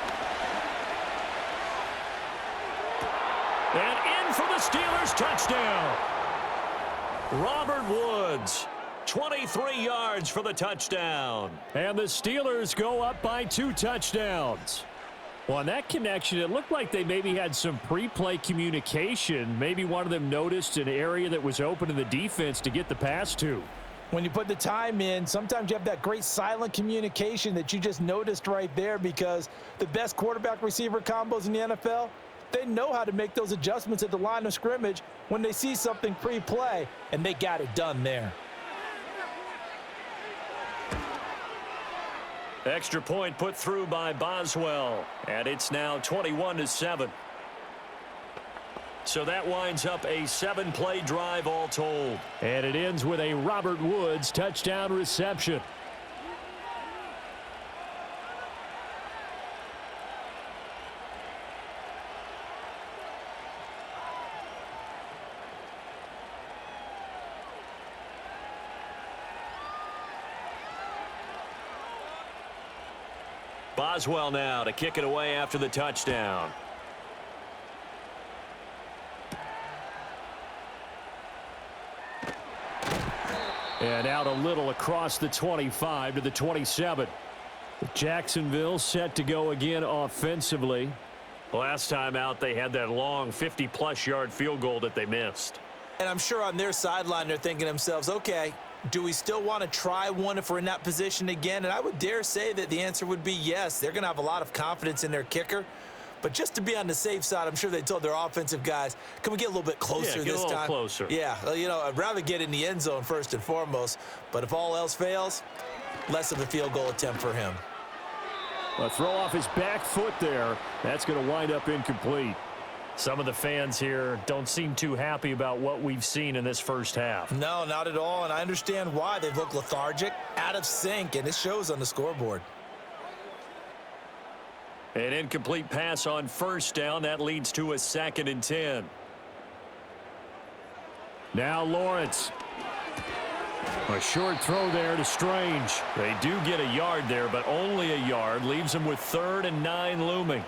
Speaker 4: And in for the Steelers, touchdown.
Speaker 2: Robert Woods, 23 yards for the touchdown.
Speaker 4: And the Steelers go up by 2 touchdowns. Well, on that connection, it looked like they maybe had some pre-play communication. Maybe one of them noticed an area that was open in the defense to get the pass to.
Speaker 5: When you put the time in, sometimes you have that great silent communication that you just noticed right there, because the best quarterback-receiver combos in the NFL, they know how to make those adjustments at the line of scrimmage when they see something pre-play, and they got it done there.
Speaker 2: Extra point put through by Boswell, and it's now 21-7. So that winds up a 7-play drive all told.
Speaker 4: And it ends with a Robert Woods touchdown reception.
Speaker 2: Boswell now to kick it away after the touchdown.
Speaker 4: And out a little across the 25 to the 27. Jacksonville set to go again offensively.
Speaker 2: Last time out, they had that long 50-plus yard field goal that they missed.
Speaker 5: And I'm sure on their sideline they're thinking to themselves, okay, do we still want to try one if we're in that position again? And I would dare say that the answer would be yes. They're going to have a lot of confidence in their kicker. But just to be on the safe side, I'm sure they told their offensive guys, can we get a little bit closer this time?
Speaker 2: Yeah, get a little closer.
Speaker 5: Yeah, you know, I'd rather get in the end zone first and foremost. But if all else fails, less of a field goal attempt for him.
Speaker 4: A throw off his back foot there. That's going to wind up incomplete.
Speaker 2: Some of the fans here don't seem too happy about what we've seen in this first half.
Speaker 5: No, not at all, and I understand why. They've looked lethargic, out of sync, and it shows on the scoreboard.
Speaker 2: An incomplete pass on first down. That leads to a 2nd and 10.
Speaker 4: Now Lawrence. A short throw there to Strange.
Speaker 2: They do get a yard there, but only a yard. Leaves them with 3rd and 9 looming.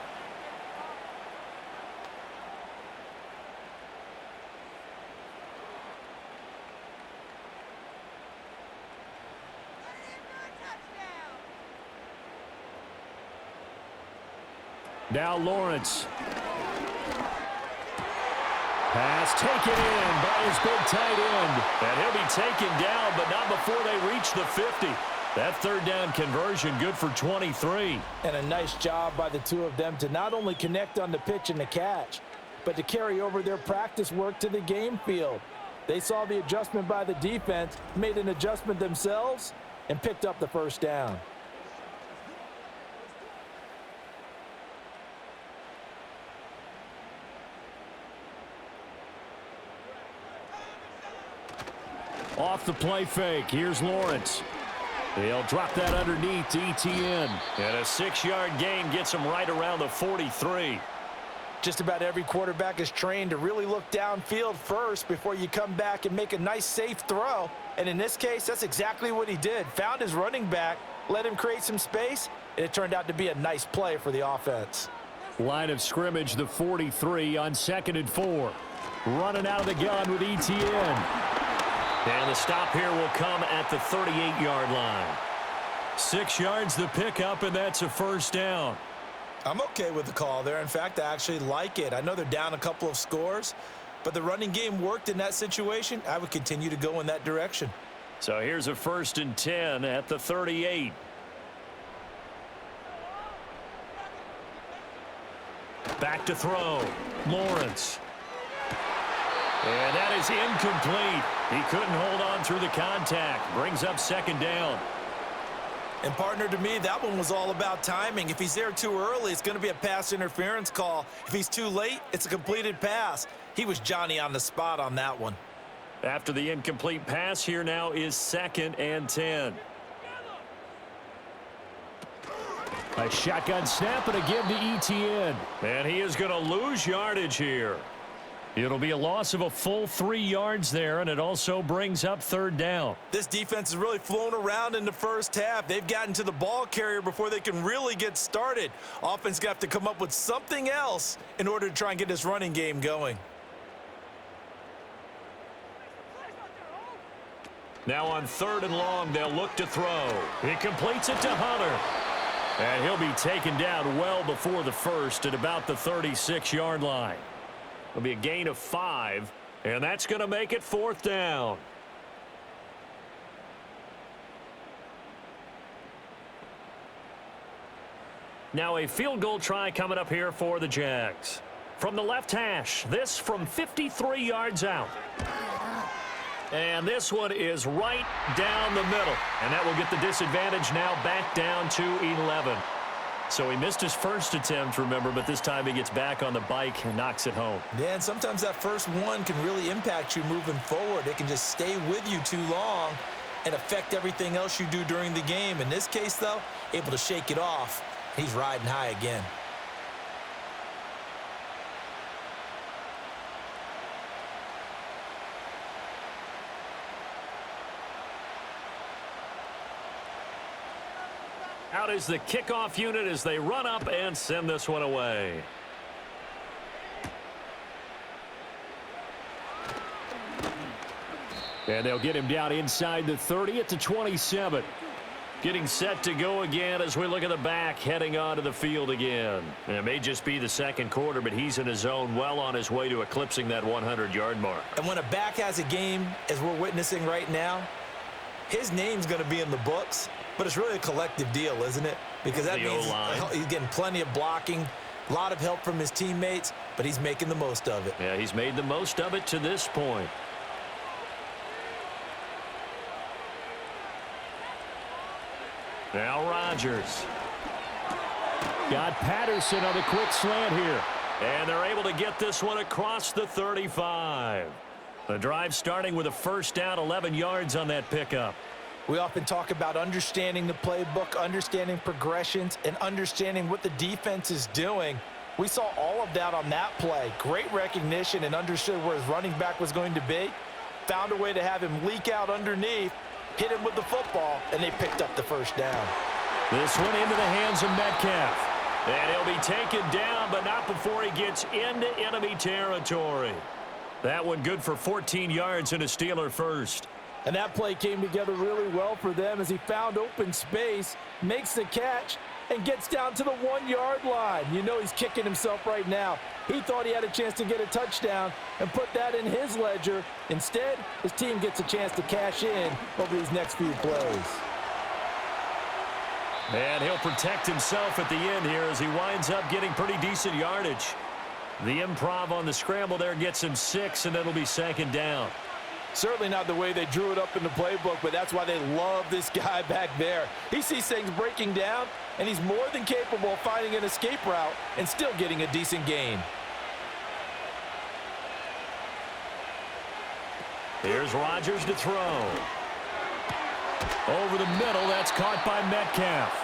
Speaker 4: Now Lawrence. Pass taken in by his big tight end.
Speaker 2: And he'll be taken down, but not before they reach the 50. That third down conversion good for 23.
Speaker 3: And a nice job by the two of them to not only connect on the pitch and the catch, but to carry over their practice work to the game field. They saw the adjustment by the defense, made an adjustment themselves, and picked up the first down.
Speaker 4: Off the play fake, here's Lawrence. He'll drop that underneath to ETN.
Speaker 2: And a 6-yard gain gets him right around the 43.
Speaker 3: Just about every quarterback is trained to really look downfield first before you come back and make a nice, safe throw. And in this case, that's exactly what he did. Found his running back, let him create some space, and it turned out to be a nice play for the offense.
Speaker 4: Line of scrimmage, the 43 on 2nd and 4. Running out of the gun with ETN.
Speaker 2: And the stop here will come at the 38-yard line.
Speaker 4: 6 yards the pickup, and that's a first down.
Speaker 5: I'm okay with the call there. In fact, I actually like it. I know they're down a couple of scores, but the running game worked in that situation. I would continue to go in that direction.
Speaker 2: So here's a 1st and 10 at the 38.
Speaker 4: Back to throw. Lawrence. And that is incomplete. He couldn't hold on through the contact. Brings up 2nd down.
Speaker 5: And partner, to me, that one was all about timing. If he's there too early, it's going to be a pass interference call. If he's too late, it's a completed pass. He was Johnny on the spot on that one.
Speaker 2: After the incomplete pass, here now is 2nd and 10.
Speaker 4: A shotgun snap and a give to ETN.
Speaker 2: And he is going to lose yardage here.
Speaker 4: It'll be a loss of a full 3 yards there, and it also brings up 3rd down.
Speaker 5: This defense has really flown around in the first half. They've gotten to the ball carrier before they can really get started. Offense got to come up with something else in order to try and get this running game going.
Speaker 2: Now on 3rd and long, they'll look to throw.
Speaker 4: He completes it to Hunter. And he'll be taken down well before the first at about the 36-yard line.
Speaker 2: It'll be a gain of 5, and that's going to make it 4th down. Now a field goal try coming up here for the Jags. From the left hash, this from 53 yards out. And this one is right down the middle. And that will get the disadvantage now back down to 11. So he missed his first attempt, remember, but this time he gets back on the bike and knocks it home.
Speaker 5: Yeah, and sometimes that first one can really impact you moving forward. It can just stay with you too long and affect everything else you do during the game. In this case, though, able to shake it off. He's riding high again.
Speaker 2: Out is the kickoff unit as they run up and send this one away.
Speaker 4: And they'll get him down inside the 30 at the 27.
Speaker 2: Getting set to go again as we look at the back heading onto the field again. And it may just be the 2nd quarter, but he's in his zone well on his way to eclipsing that 100-yard mark.
Speaker 5: And when a back has a game, as we're witnessing right now, his name's going to be in the books. But it's really a collective deal, isn't it? Because that means he's getting plenty of blocking, a lot of help from his teammates, but he's making the most of it.
Speaker 2: Yeah, he's made the most of it to this point. Now Rodgers.
Speaker 4: Got Patterson on the quick slant here.
Speaker 2: And they're able to get this one across the 35. The drive starting with a first down, 11 yards on that pickup.
Speaker 3: We often talk about understanding the playbook, understanding progressions, and understanding what the defense is doing. We saw all of that on that play. Great recognition and understood where his running back was going to be. Found a way to have him leak out underneath, hit him with the football, and they picked up the first down.
Speaker 4: This one into the hands of Metcalf.
Speaker 2: And he'll be taken down, but not before he gets into enemy territory.
Speaker 4: That one good for 14 yards and a Steeler first.
Speaker 3: And that play came together really well for them as he found open space, makes the catch, and gets down to the 1-yard line. You know he's kicking himself right now. He thought he had a chance to get a touchdown and put that in his ledger. Instead, his team gets a chance to cash in over these next few plays.
Speaker 2: And he'll protect himself at the end here as he winds up getting pretty decent yardage. The improv on the scramble there gets him 6, and it'll be 2nd down.
Speaker 3: Certainly not the way they drew it up in the playbook, but that's why they love this guy back there. He sees things breaking down, and he's more than capable of finding an escape route and still getting a decent gain.
Speaker 2: Here's Rodgers to throw.
Speaker 4: Over the middle, that's caught by Metcalf.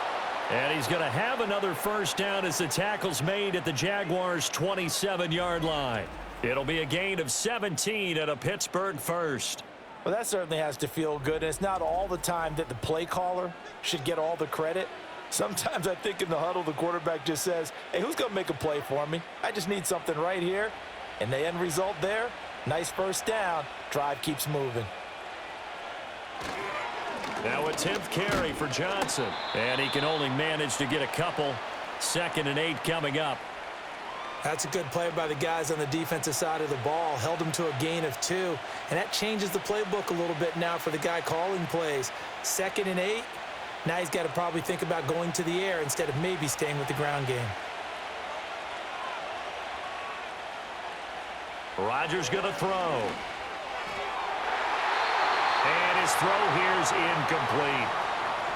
Speaker 2: And he's going to have another 1st down as the tackle's made at the Jaguars' 27-yard line. It'll be a gain of 17 and a Pittsburgh 1st.
Speaker 3: Well, that certainly has to feel good, and it's not all the time that the play caller should get all the credit. Sometimes I think in the huddle, the quarterback just says, hey, who's going to make a play for me? I just need something right here. And the end result there, nice 1st down. Drive keeps moving.
Speaker 2: Now a 10th carry for Johnson. And he can only manage to get a couple. 2nd and 8 coming up.
Speaker 5: That's a good play by the guys on the defensive side of the ball. Held them to a gain of 2. And that changes the playbook a little bit now for the guy calling plays. 2nd and 8. Now he's got to probably think about going to the air instead of maybe staying with the ground game.
Speaker 2: Rodgers going to throw. And his throw here's incomplete.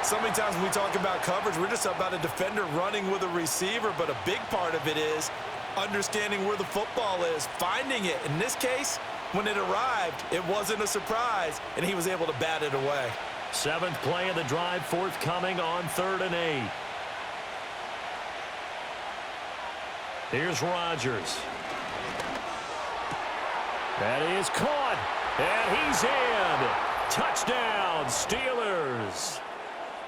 Speaker 3: So many times when we talk about coverage, we're just about a defender running with a receiver, but a big part of it is understanding where the football is, finding it. In this case, when it arrived, it wasn't a surprise, and he was able to bat it away.
Speaker 2: 7th play of the drive forthcoming on 3rd and 8. Here's Rodgers. That is caught, and he's in. Touchdown, Steelers.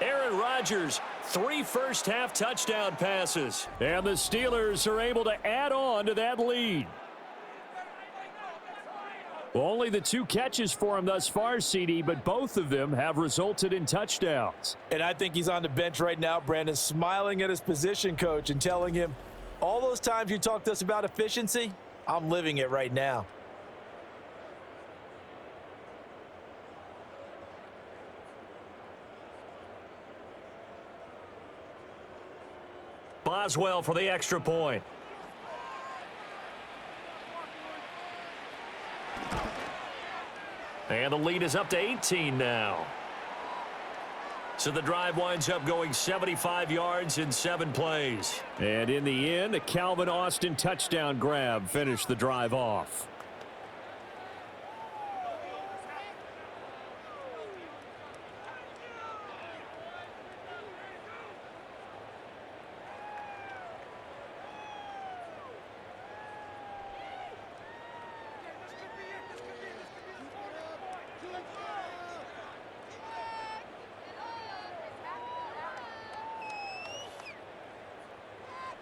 Speaker 2: Aaron Rodgers, 3 first-half touchdown passes.
Speaker 4: And the Steelers are able to add on to that lead. Only the 2 catches for him thus far, CD, but both of them have resulted in touchdowns.
Speaker 3: And I think he's on the bench right now, Brandon, smiling at his position coach and telling him, all those times you talked to us about efficiency, I'm living it right now.
Speaker 2: Boswell for the extra point. And the lead is up to 18 now. So the drive winds up going 75 yards in 7 plays.
Speaker 4: And in the end, a Calvin Austin touchdown grab finished the drive off.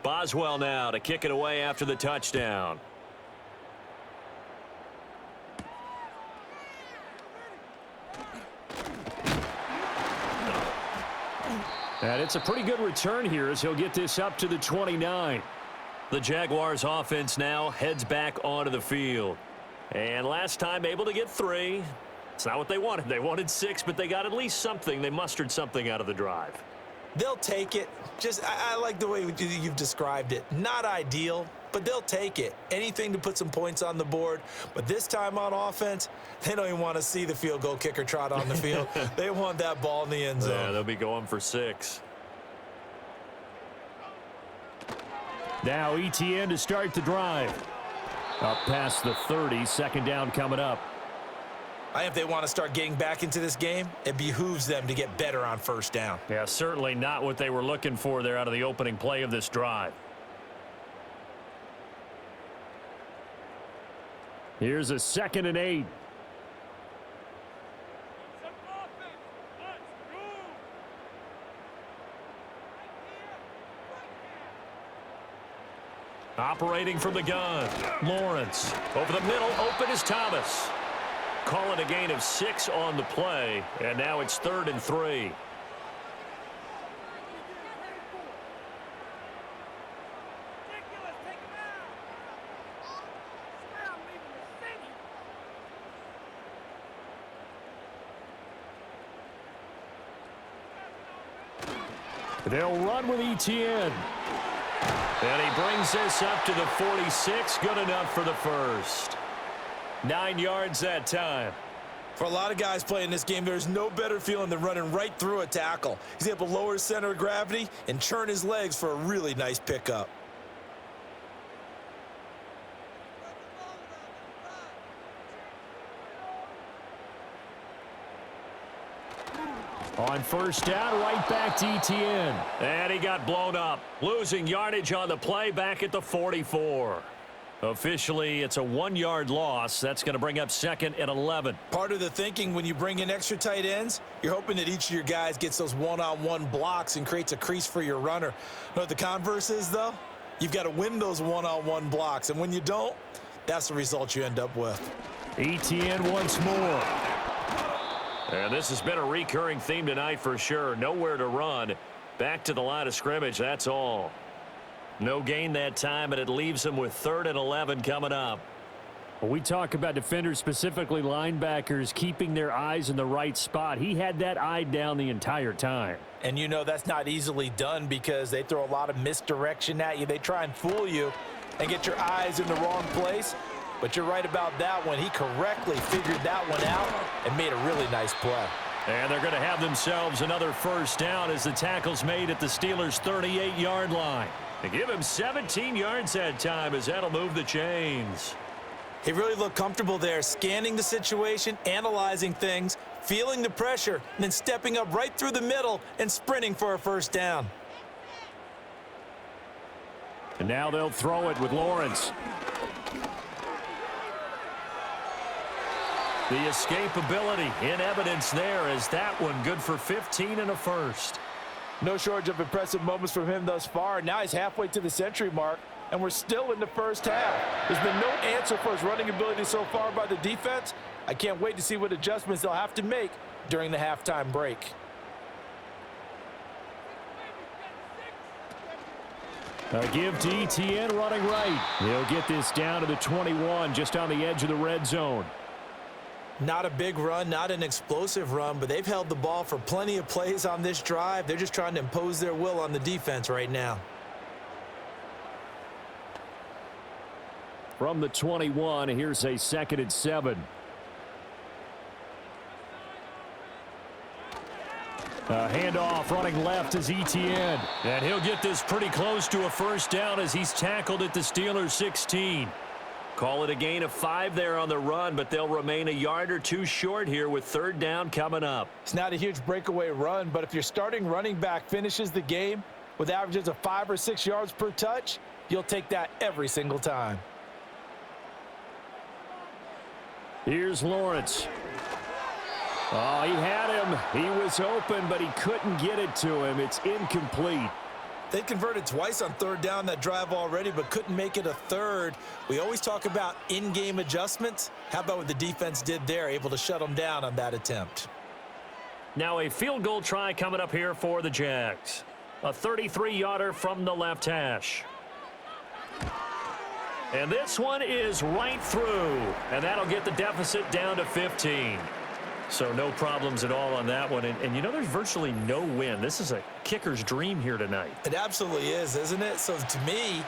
Speaker 2: Boswell now to kick it away after the touchdown.
Speaker 4: And it's a pretty good return here as he'll get this up to the 29.
Speaker 2: The Jaguars offense now heads back onto the field. And last time able to get 3. It's not what they wanted. They wanted 6, but they got at least something. They mustered something out of the drive.
Speaker 5: They'll take it. I like the way you've described it. Not ideal, but they'll take it. Anything to put some points on the board. But this time on offense, they don't even want to see the field goal kicker trot on the field. They want that ball in the end zone.
Speaker 2: Yeah, they'll be going for 6.
Speaker 4: Now ETN to start the drive. Up past the 30, 2nd down coming up.
Speaker 5: If they want to start getting back into this game, it behooves them to get better on 1st down.
Speaker 2: Yeah, certainly not what they were looking for there out of the opening play of this drive.
Speaker 4: Here's a 2nd and 8.
Speaker 2: Operating from the gun. Lawrence over the middle. Open is Thomas. Call it a gain of 6 on the play, and now it's 3rd and 3.
Speaker 4: They'll run with ETN.
Speaker 2: And he brings this up to the 46. Good enough for the first. 9 yards that time.
Speaker 5: For a lot of guys playing this game, there's no better feeling than running right through a tackle. He's able to lower his center of gravity and churn his legs for a really nice pickup.
Speaker 4: On first down, right back to ETN.
Speaker 2: And he got blown up. Losing yardage on the play back at the 44. Officially, it's a 1-yard loss. That's going to bring up 2nd and 11.
Speaker 5: Part of the thinking when you bring in extra tight ends, you're hoping that each of your guys gets those one-on-one blocks and creates a crease for your runner. You know what the converse is, though? You've got to win those one-on-one blocks, and when you don't, that's the result you end up with.
Speaker 4: ETN once more.
Speaker 2: And this has been a recurring theme tonight for sure. Nowhere to run. Back to the line of scrimmage, that's all. No gain that time, and it leaves him with 3rd and 11 coming up.
Speaker 4: When we talk about defenders, specifically linebackers, keeping their eyes in the right spot, he had that eye down the entire time.
Speaker 3: And you know that's not easily done because they throw a lot of misdirection at you. They try and fool you and get your eyes in the wrong place. But you're right about that one. He correctly figured that one out and made a really nice play.
Speaker 2: And they're going to have themselves another first down as the tackle's made at the Steelers' 38-yard line. They give him 17 yards that time as that'll move the chains.
Speaker 5: He really looked comfortable there, scanning the situation, analyzing things, feeling the pressure, and then stepping up right through the middle and sprinting for a first down.
Speaker 4: And now they'll throw it with Lawrence.
Speaker 2: The escapability in evidence there as that one good for 15 and a first.
Speaker 3: No shortage of impressive moments from him thus far. Now he's halfway to the century mark, and we're still in the first half. There's been no answer for his running ability so far by the defense. I can't wait to see what adjustments they'll have to make during the halftime break.
Speaker 4: A give to ETN running right. He'll get this down to the 21, just on the edge of the red zone.
Speaker 5: Not a big run, not an explosive run, but they've held the ball for plenty of plays on this drive. They're just trying to impose their will on the defense right now.
Speaker 4: From the 21, here's a 2nd and 7. A handoff running left is ETN.
Speaker 2: And he'll get this pretty close to a first down as he's tackled at the Steelers' 16. Call it a gain of 5 there on the run, but they'll remain a yard or two short here with 3rd down coming up.
Speaker 3: It's not a huge breakaway run, but if your starting running back finishes the game with averages of 5 or 6 yards per touch, you'll take that every single time.
Speaker 4: Here's Lawrence. Oh, he had him. He was open, but he couldn't get it to him. It's incomplete.
Speaker 5: They converted twice on 3rd down that drive already, but couldn't make it a 3rd. We always talk about in-game adjustments. How about what the defense did there, able to shut them down on that attempt?
Speaker 2: Now a field goal try coming up here for the Jags. A 33-yarder from the left hash. And this one is right through, and that'll get the deficit down to 15. So no problems at all on that one. And you know, there's virtually no win. This is a kicker's dream here tonight.
Speaker 5: It absolutely is, isn't it? So to me,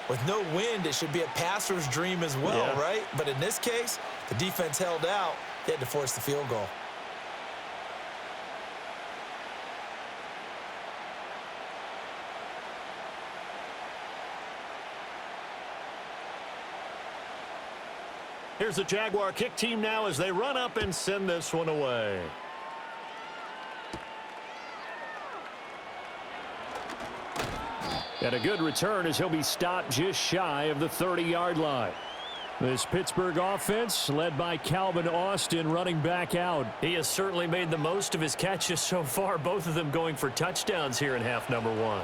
Speaker 5: with no wind, it should be a passer's dream as well, right? But in this case, the defense held out. They had to force the field goal.
Speaker 2: Here's the Jaguar kick team now as they run up and send this one away.
Speaker 4: And a good return as he'll be stopped just shy of the 30-yard line. This Pittsburgh offense led by Calvin Austin running back out.
Speaker 2: He has certainly made the most of his catches so far, both of them going for touchdowns here in half number 1.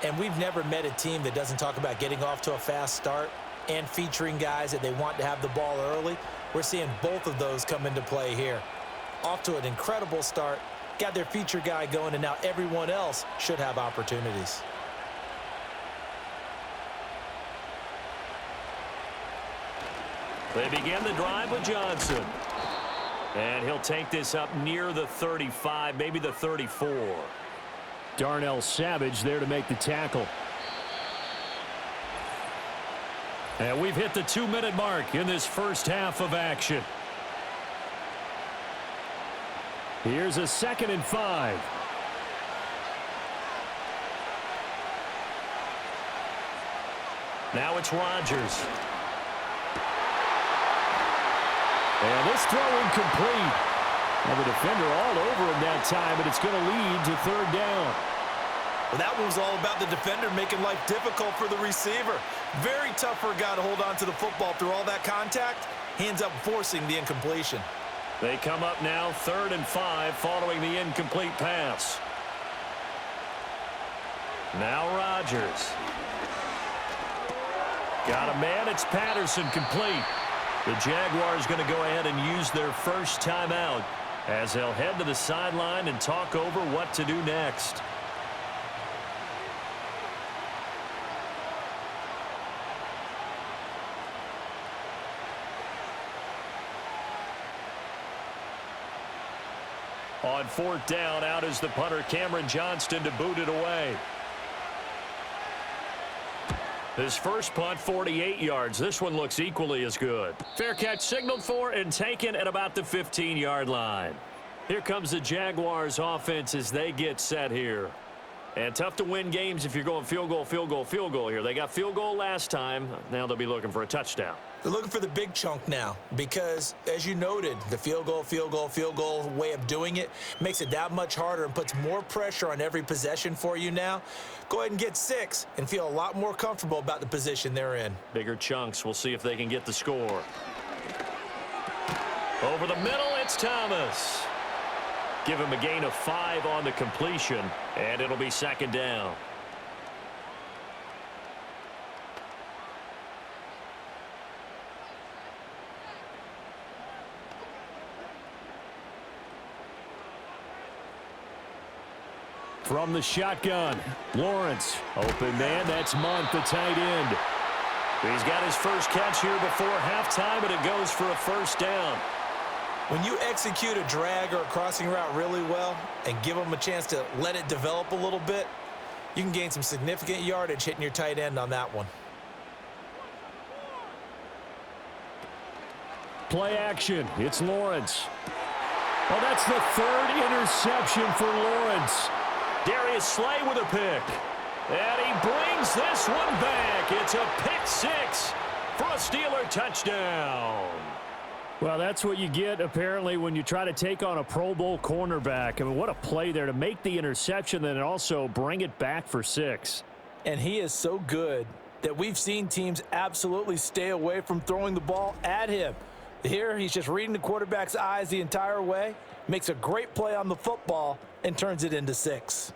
Speaker 5: And we've never met a team that doesn't talk about getting off to a fast start and featuring guys that they want to have the ball early. We're seeing both of those come into play here. Off to an incredible start, got their feature guy going, and now everyone else should have opportunities.
Speaker 2: They begin the drive with Johnson. And he'll take this up near the 35, maybe the 34.
Speaker 4: Darnell Savage there to make the tackle. And we've hit the 2-minute mark in this first half of action. Here's a 2nd and 5.
Speaker 2: Now it's Rodgers.
Speaker 4: And this throw incomplete. And the defender all over him that time, but it's going to lead to 3rd down.
Speaker 5: Well, that one was all about the defender making life difficult for the receiver. Very tough for a guy to hold on to the football through all that contact. He ends up forcing the incompletion.
Speaker 2: They come up now 3rd and 5 following the incomplete pass. Now Rodgers. Got a man. It's Patterson, complete. The Jaguars going to go ahead and use their first timeout as they'll head to the sideline and talk over what to do next. On 4th down, out is the punter, Cameron Johnston, to boot it away. His first punt, 48 yards. This one looks equally as good. Fair catch signaled for and taken at about the 15-yard line. Here comes the Jaguars offense as they get set here. And tough to win games if you're going field goal, field goal, field goal here. They got field goal last time. Now they'll be looking for a touchdown.
Speaker 5: They're looking for the big chunk now because, as you noted, the field goal way of doing it makes it that much harder and puts more pressure on every possession for you now. Go ahead and get 6 and feel a lot more comfortable about the position they're in.
Speaker 2: Bigger chunks. We'll see if they can get the score. Over the middle, it's Thomas. Give him a gain of 5 on the completion, and it'll be 2nd down.
Speaker 4: From the shotgun, Lawrence. Open man, that's Monk, the tight end.
Speaker 2: He's got his first catch here before halftime, and it goes for a 1st down.
Speaker 5: When you execute a drag or a crossing route really well and give them a chance to let it develop a little bit, you can gain some significant yardage hitting your tight end on that one.
Speaker 4: Play action. It's Lawrence. Oh, that's the 3rd interception for Lawrence.
Speaker 2: Darius Slay with a pick. And he brings this one back. It's a pick 6 for a Steeler touchdown.
Speaker 4: Well, that's what you get, apparently, when you try to take on a Pro Bowl cornerback. I mean, what a play there to make the interception, then also bring it back for 6.
Speaker 5: And he is so good that we've seen teams absolutely stay away from throwing the ball at him. Here, he's just reading the quarterback's eyes the entire way, makes a great play on the football, and turns it into 6.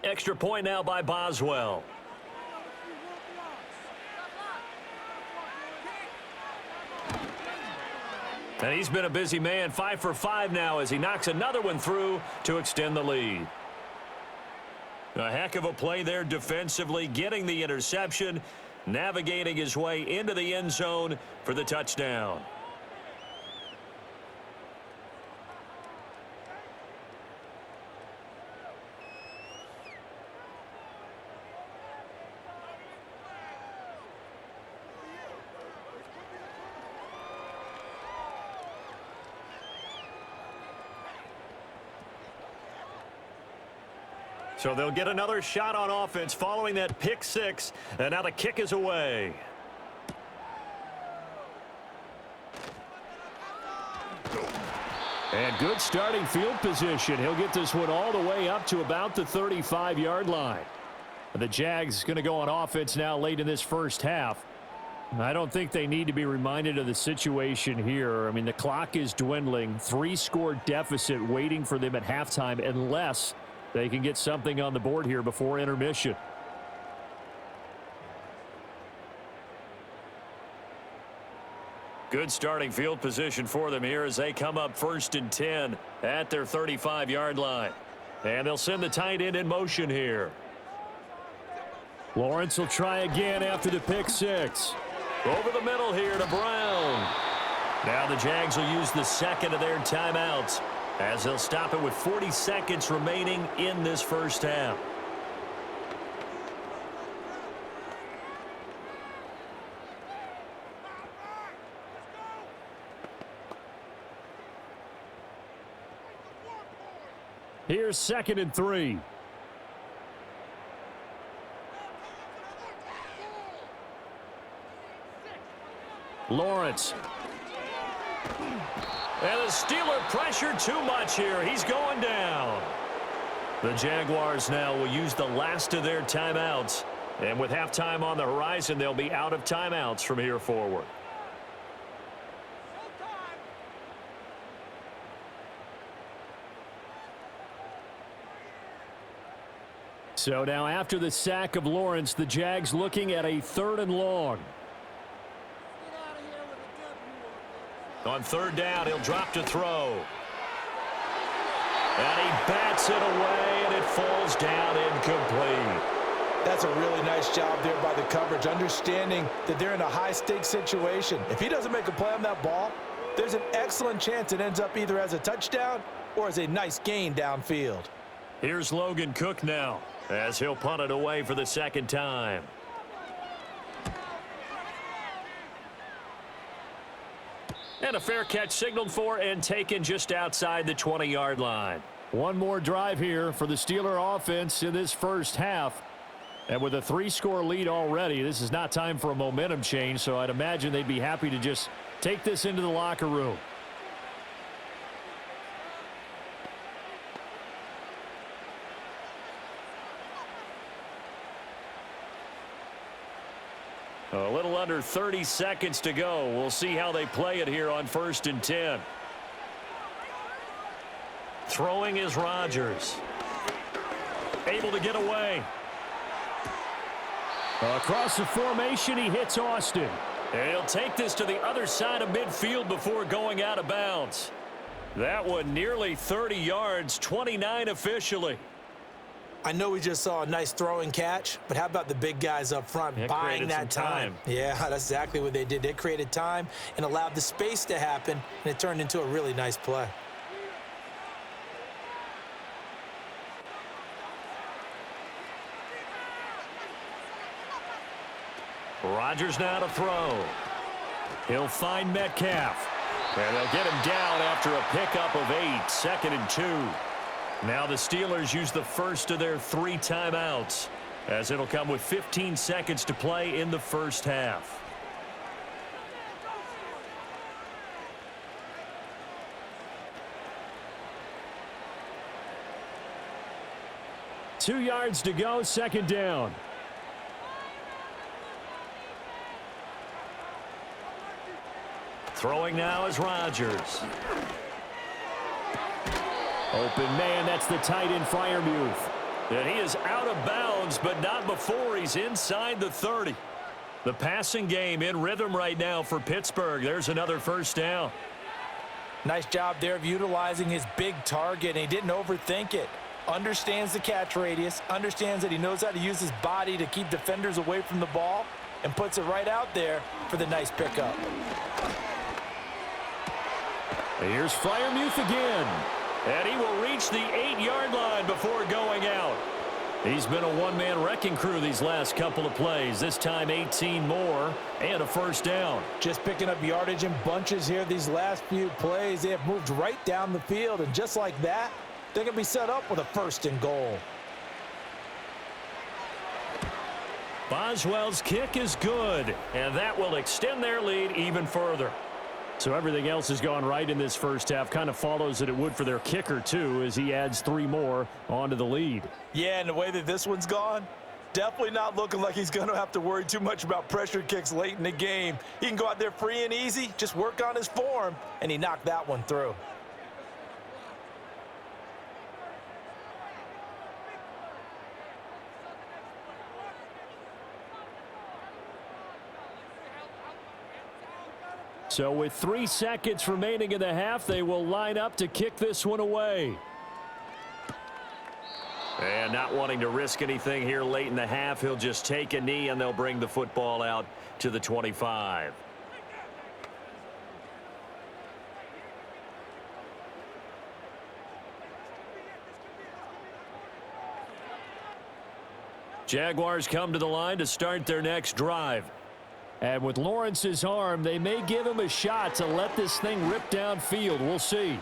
Speaker 2: Extra point now by Boswell. And he's been a busy man, 5 for 5 now as he knocks another one through to extend the lead. A heck of a play there defensively, getting the interception, navigating his way into the end zone for the touchdown. So they'll get another shot on offense following that pick 6, and now the kick is away.
Speaker 4: And good starting field position. He'll get this one all the way up to about the 35-yard line. The Jags going to go on offense now late in this first half. I don't think they need to be reminded of the situation here. I mean, the clock is dwindling. 3-score deficit waiting for them at halftime unless They can get something on the board here before intermission. Good starting field position for them here as they come up 1st and 10 at their 35-yard line. And they'll send the tight end in motion here. Lawrence will try again after the pick six. Over the middle here to Brown. Now the Jags will use the second of their timeouts as they'll stop it with 40 seconds remaining in this first half. Here's 2nd and 3. Lawrence. And the Steeler pressure too much here. He's going down. The Jaguars now will use the last of their timeouts. And with halftime on the horizon, they'll be out of timeouts from here forward. So now after the sack of Lawrence, the Jags looking at a 3rd and long. On 3rd down, he'll drop to throw. And he bats it away, and it falls down incomplete.
Speaker 3: That's a really nice job there by the coverage, understanding that they're in a high-stakes situation. If he doesn't make a play on that ball, there's an excellent chance it ends up either as a touchdown or as a nice gain downfield.
Speaker 4: Here's Logan Cook now, as he'll punt it away for the 2nd time. And a fair catch signaled for and taken just outside the 20-yard line. One more drive here for the Steeler offense in this first half. And with a 3-score lead already, this is not time for a momentum change, so I'd imagine they'd be happy to just take this into the locker room. A little under 30 seconds to go. We'll see how they play it here on 1st and 10. Throwing is Rodgers. Able to get away. Across the formation, he hits Austin. And he'll take this to the other side of midfield before going out of bounds. That one nearly 30 yards, 29 officially.
Speaker 5: I know we just saw a nice throwing catch, but how about the big guys up front buying that time? Yeah, that's exactly what they did. They created time and allowed the space to happen, and it turned into a really nice play.
Speaker 4: Rodgers now to throw. He'll find Metcalf. And they'll get him down after a pickup of 8, 2nd and 2. Now the Steelers use the first of their 3 timeouts, as it'll come with 15 seconds to play in the first half. Two yards to go, 2nd down. Throwing now is Rodgers. Open man, that's the tight end, Freiermuth. And he is out of bounds, but not before he's inside the 30. The passing game in rhythm right now for Pittsburgh. There's another 1st down.
Speaker 5: Nice job there of utilizing his big target, and he didn't overthink it. Understands the catch radius, understands that he knows how to use his body to keep defenders away from the ball, and puts it right out there for the nice pickup.
Speaker 4: Here's Freiermuth again. And he will reach the 8-yard line before going out. He's been a one-man wrecking crew these last couple of plays. This time 18 more and a 1st down.
Speaker 5: Just picking up yardage in bunches here these last few plays. They have moved right down the field, and just like that, they're going to be set up with a 1st and goal.
Speaker 4: Boswell's kick is good, and that will extend their lead even further. So everything else has gone right in this first half. Kind of follows that it would for their kicker, too, as he adds 3 more onto the lead.
Speaker 5: Yeah, and the way that this one's gone, definitely not looking like he's going to have to worry too much about pressure kicks late in the game. He can go out there free and easy, just work on his form, and he knocked that one through.
Speaker 4: So with 3 seconds remaining in the half, they will line up to kick this one away.
Speaker 2: And not wanting to risk anything here late in the half, he'll just take a knee and they'll bring the football out to the 25. Jaguars come to the line to start their next drive.
Speaker 4: And with Lawrence's arm, they may give him a shot to let this thing rip downfield. We'll see.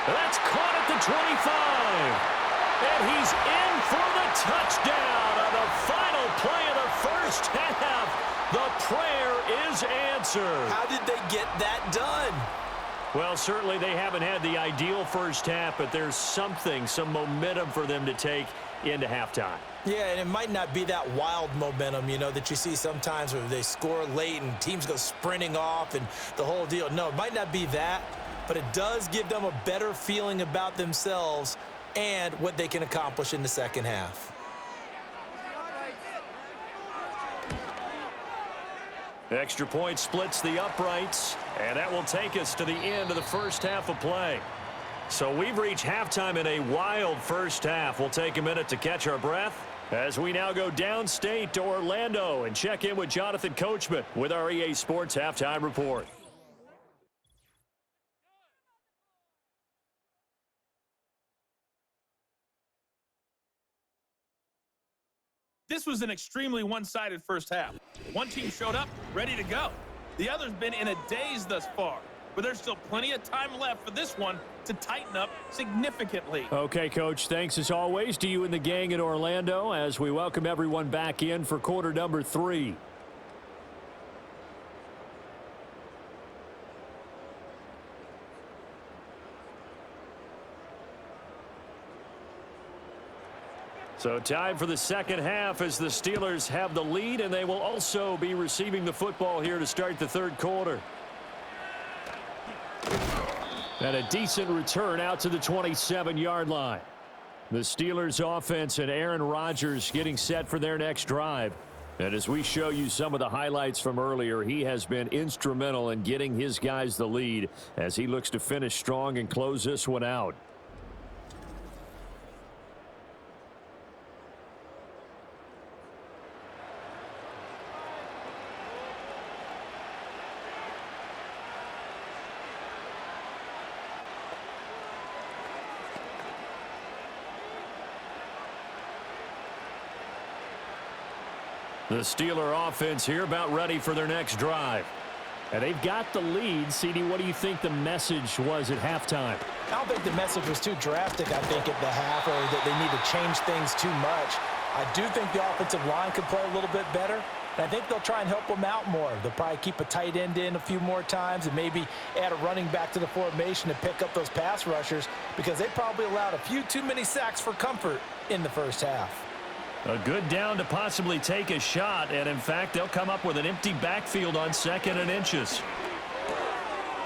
Speaker 2: That's caught at the 25. And he's in for the touchdown on the final play of the first half. The prayer is answered.
Speaker 5: How did they get that done?
Speaker 2: Well, certainly they haven't had the ideal first half, but there's some momentum for them to take into halftime.
Speaker 5: Yeah, and it might not be that wild momentum, you know, that you see sometimes where they score late and teams go sprinting off and the whole deal. No, it might not be that, but it does give them a better feeling about themselves and what they can accomplish in the second half.
Speaker 2: Extra point splits the uprights, and that will take us to the end of the first half of play. So we've reached halftime in a wild first half. We'll take a minute to catch our breath as we now go downstate to Orlando and check in with Jonathan Coachman with our EA Sports Halftime Report.
Speaker 6: This was an extremely one-sided first half. One team showed up, ready to go. The other's been in a daze thus far, but there's still plenty of time left for this one to tighten up significantly.
Speaker 4: Okay, Coach, thanks as always to you and the gang in Orlando as we welcome everyone back in for quarter number 3. So time for the second half as the Steelers have the lead, and they will also be receiving the football here to start the third quarter. And a decent return out to the 27-yard line. The Steelers offense and Aaron Rodgers getting set for their next drive. And as we show you some of the highlights from earlier, he has been instrumental in getting his guys the lead as he looks to finish strong and close this one out. The Steeler offense here about ready for their next drive. And they've got the lead. CD, what do you think the message was at halftime?
Speaker 5: I don't think the message was too drastic, I think, at the half, or that they need to change things too much. I do think the offensive line could play a little bit better, and I think they'll try and help them out more. They'll probably keep a tight end in a few more times and maybe add a running back to the formation to pick up those pass rushers because they probably allowed a few too many sacks for comfort in the first half.
Speaker 4: A good down to possibly take a shot, and in fact, they'll come up with an empty backfield on 2nd and inches.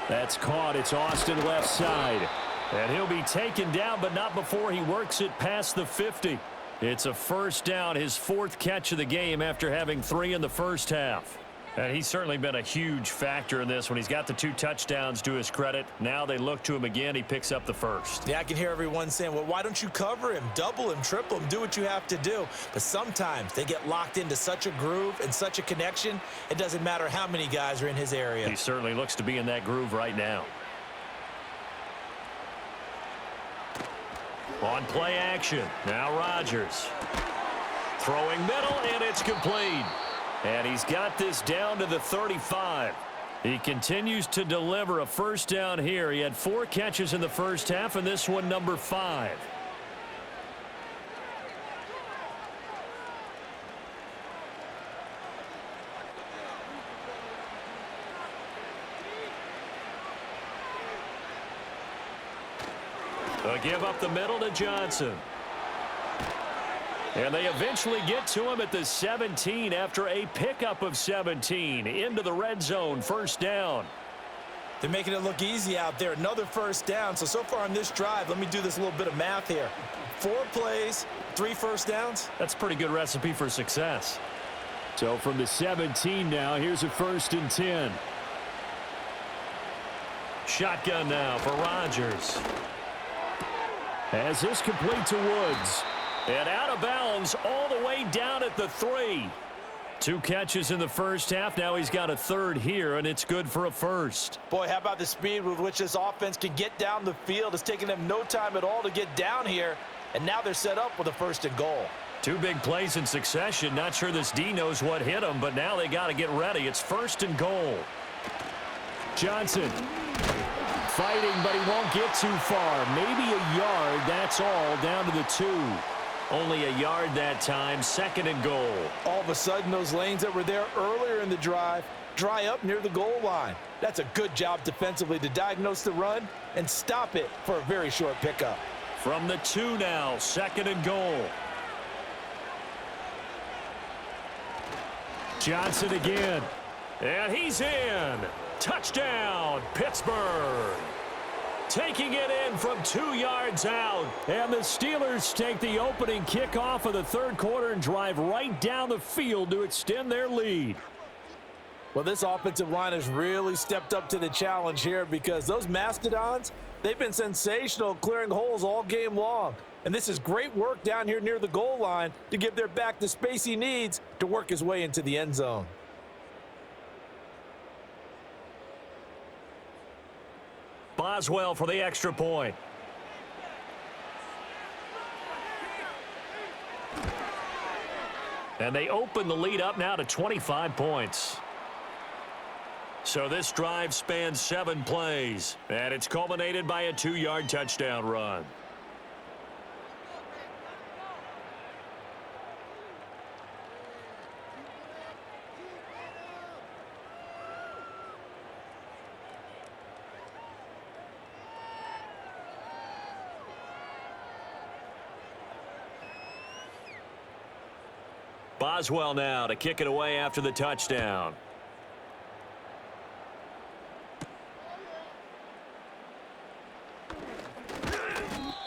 Speaker 4: That's caught. It's Austin left side. And he'll be taken down, but not before he works it past the 50. It's a first down, his 4th catch of the game after having 3 in the first half. And he's certainly been a huge factor in this when he's got the 2 touchdowns to his credit. Now they look to him again. He picks up the first.
Speaker 5: Yeah, I can hear everyone saying, well, why don't you cover him, double him, triple him, do what you have to do. But sometimes they get locked into such a groove and such a connection, it doesn't matter how many guys are in his area.
Speaker 2: He certainly looks to be in that groove right now. On play action, now Rodgers. Throwing middle, and it's complete. And he's got this down to the 35. He continues to deliver a first down here. He had 4 catches in the first half, and this one number 5. They'll give up the middle to Johnson. And they eventually get to him at the 17 after a pickup of 17 into the red zone, first down.
Speaker 5: They're making it look easy out there. Another first down. So far on this drive, let me do this little bit of math here. 4 plays, 3 first downs.
Speaker 4: That's a pretty good recipe for success. So from the 17 now, here's a 1st and 10. Shotgun now for Rodgers. As this complete to Woods. And out of bounds all the way down at the 3. 2 catches in the first half. Now he's got a third here, and it's good for a first.
Speaker 3: Boy, how about the speed with which this offense can get down the field? It's taking them no time at all to get down here, and now they're set up with a 1st and goal.
Speaker 4: 2 big plays in succession. Not sure this D knows what hit him, but now they got to get ready. It's 1st and goal. Johnson fighting, but he won't get too far. Maybe a yard, that's all, down to the 2. Only a yard that time, 2nd and goal.
Speaker 3: All of a sudden, those lanes that were there earlier in the drive dry up near the goal line. That's a good job defensively to diagnose the run and stop it for a very short pickup.
Speaker 4: From the 2 now, 2nd and goal. Johnson again. And he's in. Touchdown, Pittsburgh. Taking it in from 2 yards out. And the Steelers take the opening kickoff of the 3rd quarter and drive right down the field to extend their lead.
Speaker 3: Well, this offensive line has really stepped up to the challenge here because those Mastodons, they've been sensational clearing holes all game long. And this is great work down here near the goal line to give their back the space he needs to work his way into the end zone.
Speaker 4: Boswell for the extra point. And they open the lead up now to 25 points. So this drive spans 7 plays, and it's culminated by a 2-yard touchdown run. Boswell now to kick it away after the touchdown.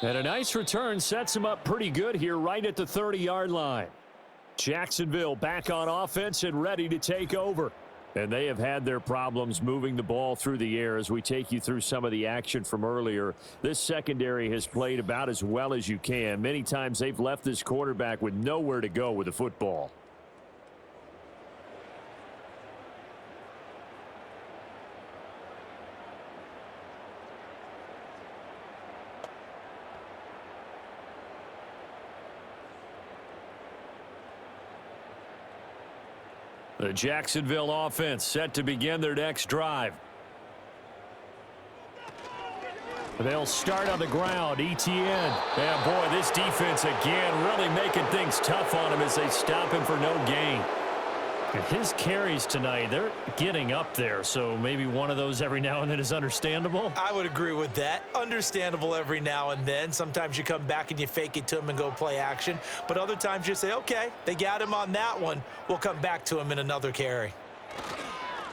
Speaker 4: And a nice return sets him up pretty good here right at the 30-yard line. Jacksonville back on offense and ready to take over. And they have had their problems moving the ball through the air as we take you through some of the action from earlier. This secondary has played about as well as you can. Many times they've left this quarterback with nowhere to go with the football. The Jacksonville offense set to begin their next drive. They'll start on the ground. ETN. And boy, this defense again really making things tough on him as they stop him for no gain. And his carries tonight, they're getting up there, so maybe one of those every now and then is understandable.
Speaker 5: I would agree with that. Understandable every now and then. Sometimes you come back and you fake it to him and go play action. But other times you say, okay, they got him on that one. We'll come back to him in another carry.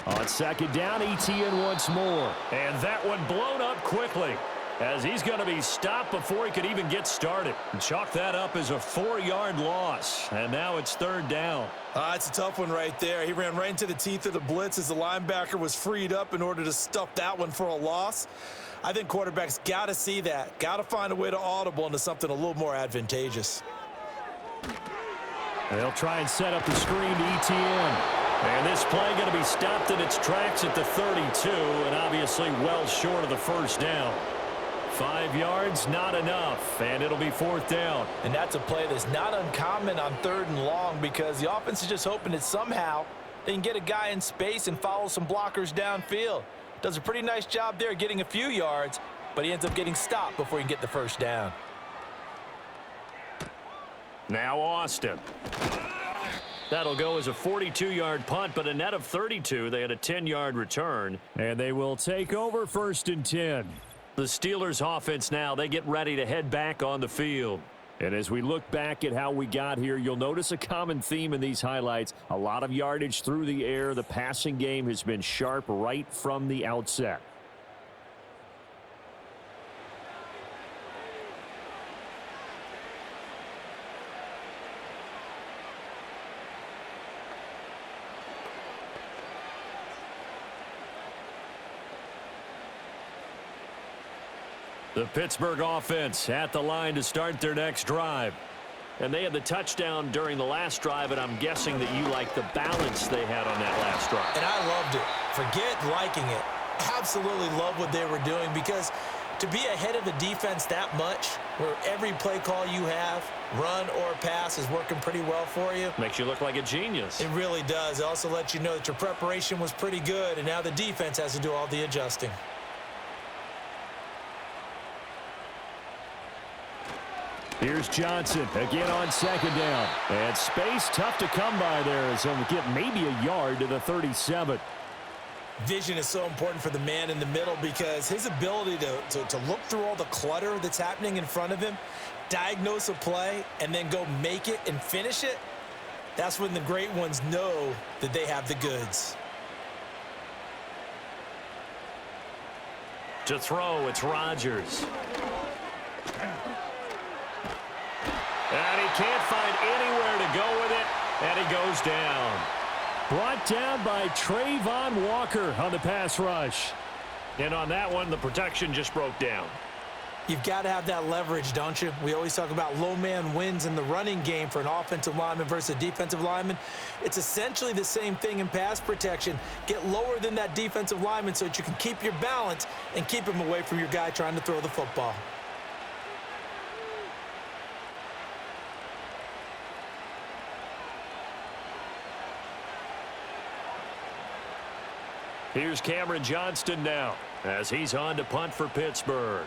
Speaker 4: On 2nd down, ETN once more. And that one blown up quickly, as he's going to be stopped before he could even get started. And chalk that up as a 4-yard loss. And now it's 3rd down.
Speaker 5: It's a tough one right there. He ran right into the teeth of the blitz as the linebacker was freed up in order to stuff that one for a loss. I think quarterbacks got to see that. Got to find a way to audible into something a little more advantageous.
Speaker 4: They'll try and set up the screen to ETN. And this play going to be stopped in its tracks at the 32, and obviously well short of the 1st down. 5 yards, not enough, and it'll be 4th down.
Speaker 3: And that's a play that's not uncommon on 3rd and long because the offense is just hoping that somehow they can get a guy in space and follow some blockers downfield. Does a pretty nice job there getting a few yards, but he ends up getting stopped before he can get the 1st down.
Speaker 4: Now Austin. That'll go as a 42-yard punt, but a net of 32. They had a 10-yard return, and they will take over 1st and 10. The Steelers offense now, they get ready to head back on the field. And as we look back at how we got here, you'll notice a common theme in these highlights. A lot of yardage through the air. The passing game has been sharp right from the outset. The Pittsburgh offense at the line to start their next drive.
Speaker 2: And they had the touchdown during the last drive, and I'm guessing that you like the balance they had on that last drive.
Speaker 5: And I loved it. Forget liking it. Absolutely love what they were doing, because to be ahead of the defense that much, where every play call you have, run or pass, is working pretty well for you.
Speaker 2: Makes you look like a genius.
Speaker 5: It really does. It also lets you know that your preparation was pretty good, and now the defense has to do all the adjusting.
Speaker 4: Here's Johnson again on second down. And space tough to come by there as he'll get maybe a yard to the 37.
Speaker 5: Vision is so important for the man in the middle, because his ability to look through all the clutter that's happening in front of him, diagnose a play, and then go make it and finish it, that's when the great ones know that they have the goods.
Speaker 2: To throw, it's Rodgers. And he can't find anywhere to go with it, and he goes down.
Speaker 4: Brought down by Trayvon Walker on the pass rush.
Speaker 2: And on that one, the protection just broke down.
Speaker 5: You've got to have that leverage, don't you? We always talk about low man wins in the running game for an offensive lineman versus a defensive lineman. It's essentially the same thing in pass protection. Get lower than that defensive lineman so that you can keep your balance and keep him away from your guy trying to throw the football.
Speaker 2: Here's Cameron Johnston now as he's on to punt for Pittsburgh.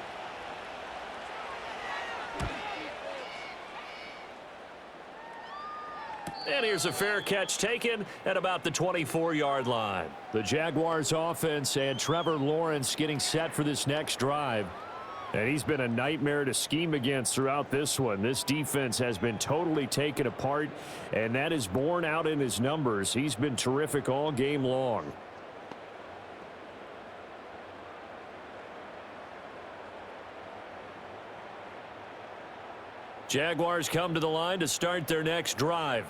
Speaker 2: And here's a fair catch taken at about the 24-yard line.
Speaker 4: The Jaguars offense and Trevor Lawrence getting set for this next drive. And he's been a nightmare to scheme against throughout this one. This defense has been totally taken apart, and that is borne out in his numbers. He's been terrific all game long. Jaguars come to the line to start their next drive.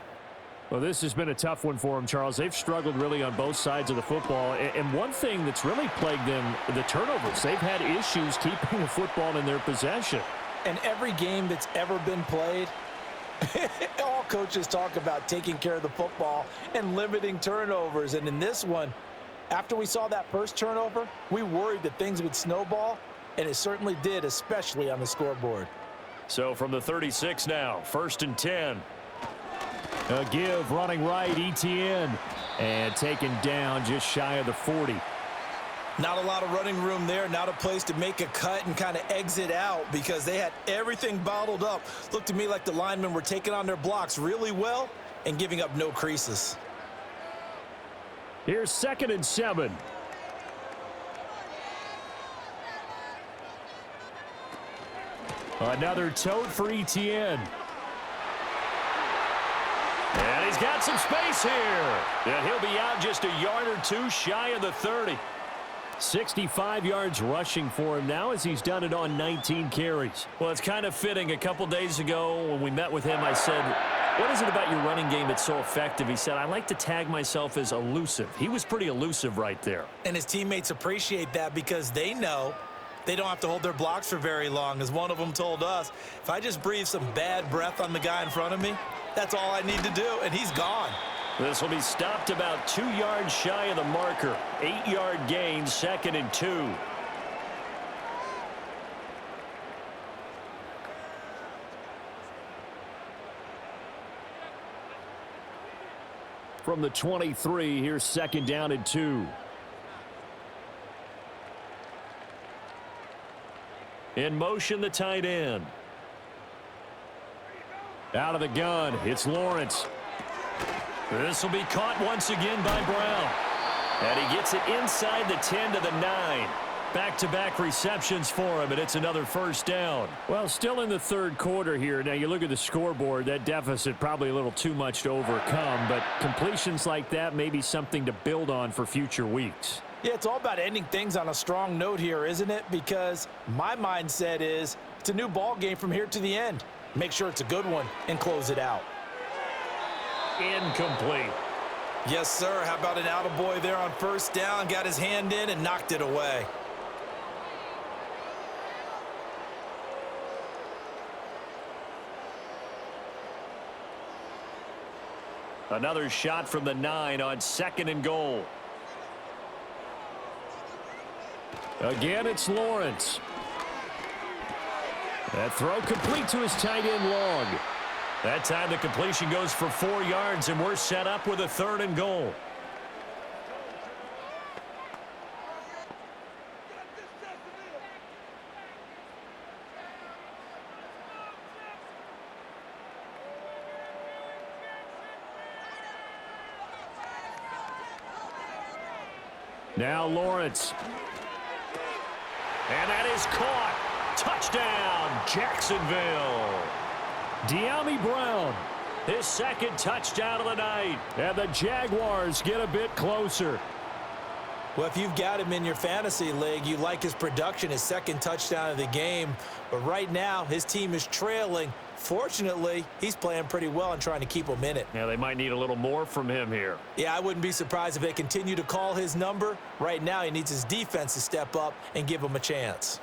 Speaker 4: Well, this has been a tough one for them, Charles. They've struggled really on both sides of the football. And one thing that's really plagued them, the turnovers. They've had issues keeping the football in their possession.
Speaker 5: And every game that's ever been played, all coaches talk about taking care of the football and limiting turnovers. And in this one, after we saw that first turnover, we worried that things would snowball, and it certainly did, especially on the scoreboard.
Speaker 4: So from the 36 now, 1st and 10. A give, running right, ETN. And taken down just shy of the 40.
Speaker 5: Not a lot of running room there, not a place to make a cut and kind of exit out, because they had everything bottled up. Looked to me like the linemen were taking on their blocks really well and giving up no creases.
Speaker 4: Here's 2nd and 7. Another tote for ETN.
Speaker 2: And he's got some space here. And he'll be out just a yard or two shy of the 30.
Speaker 4: 65 yards rushing for him now, as he's done it on 19 carries.
Speaker 2: Well, it's kind of fitting. A couple days ago when we met with him, I said, what is it about your running game that's so effective? He said, I like to tag myself as elusive. He was pretty elusive right there.
Speaker 5: And his teammates appreciate that, because they know they don't have to hold their blocks for very long. As one of them told us, if I just breathe some bad breath on the guy in front of me, that's all I need to do, and he's gone.
Speaker 2: This will be stopped about 2 yards shy of the marker. 8-yard gain, 2nd and 2.
Speaker 4: From the 23, here's 2nd down and 2.
Speaker 2: In motion, the tight end.
Speaker 4: Out of the gun, it's Lawrence.
Speaker 2: This will be caught once again by Brown. And he gets it inside the 10 to the 9.
Speaker 4: Back-to-back receptions for him, and it's another 1st down. Well, still in the 3rd quarter here. Now, you look at the scoreboard, that deficit probably a little too much to overcome, but completions like that may be something to build on for future weeks.
Speaker 5: Yeah, it's all about ending things on a strong note here, isn't it? Because my mindset is it's a new ball game from here to the end. Make sure it's a good one and close it out.
Speaker 2: Incomplete.
Speaker 5: Yes, sir. How about an attaboy there on 1st down? Got his hand in and knocked it away.
Speaker 2: Another shot from the 9 on 2nd and goal.
Speaker 4: Again, it's Lawrence. That throw complete to his tight end Long.
Speaker 2: That time the completion goes for 4 yards, and we're set up with a 3rd and goal.
Speaker 4: Now Lawrence.
Speaker 2: And that is caught. Touchdown, Jacksonville.
Speaker 4: De'Ami Brown.
Speaker 2: His 2nd touchdown of the night.
Speaker 4: And the Jaguars get a bit closer.
Speaker 5: Well, if you've got him in your fantasy league, you like his production, his 2nd touchdown of the game. But right now, his team is trailing. Fortunately, he's playing pretty well and trying to keep them in it.
Speaker 2: Yeah, they might need a little more from him here.
Speaker 5: Yeah, I wouldn't be surprised if they continue to call his number. Right now, he needs his defense to step up and give him a chance.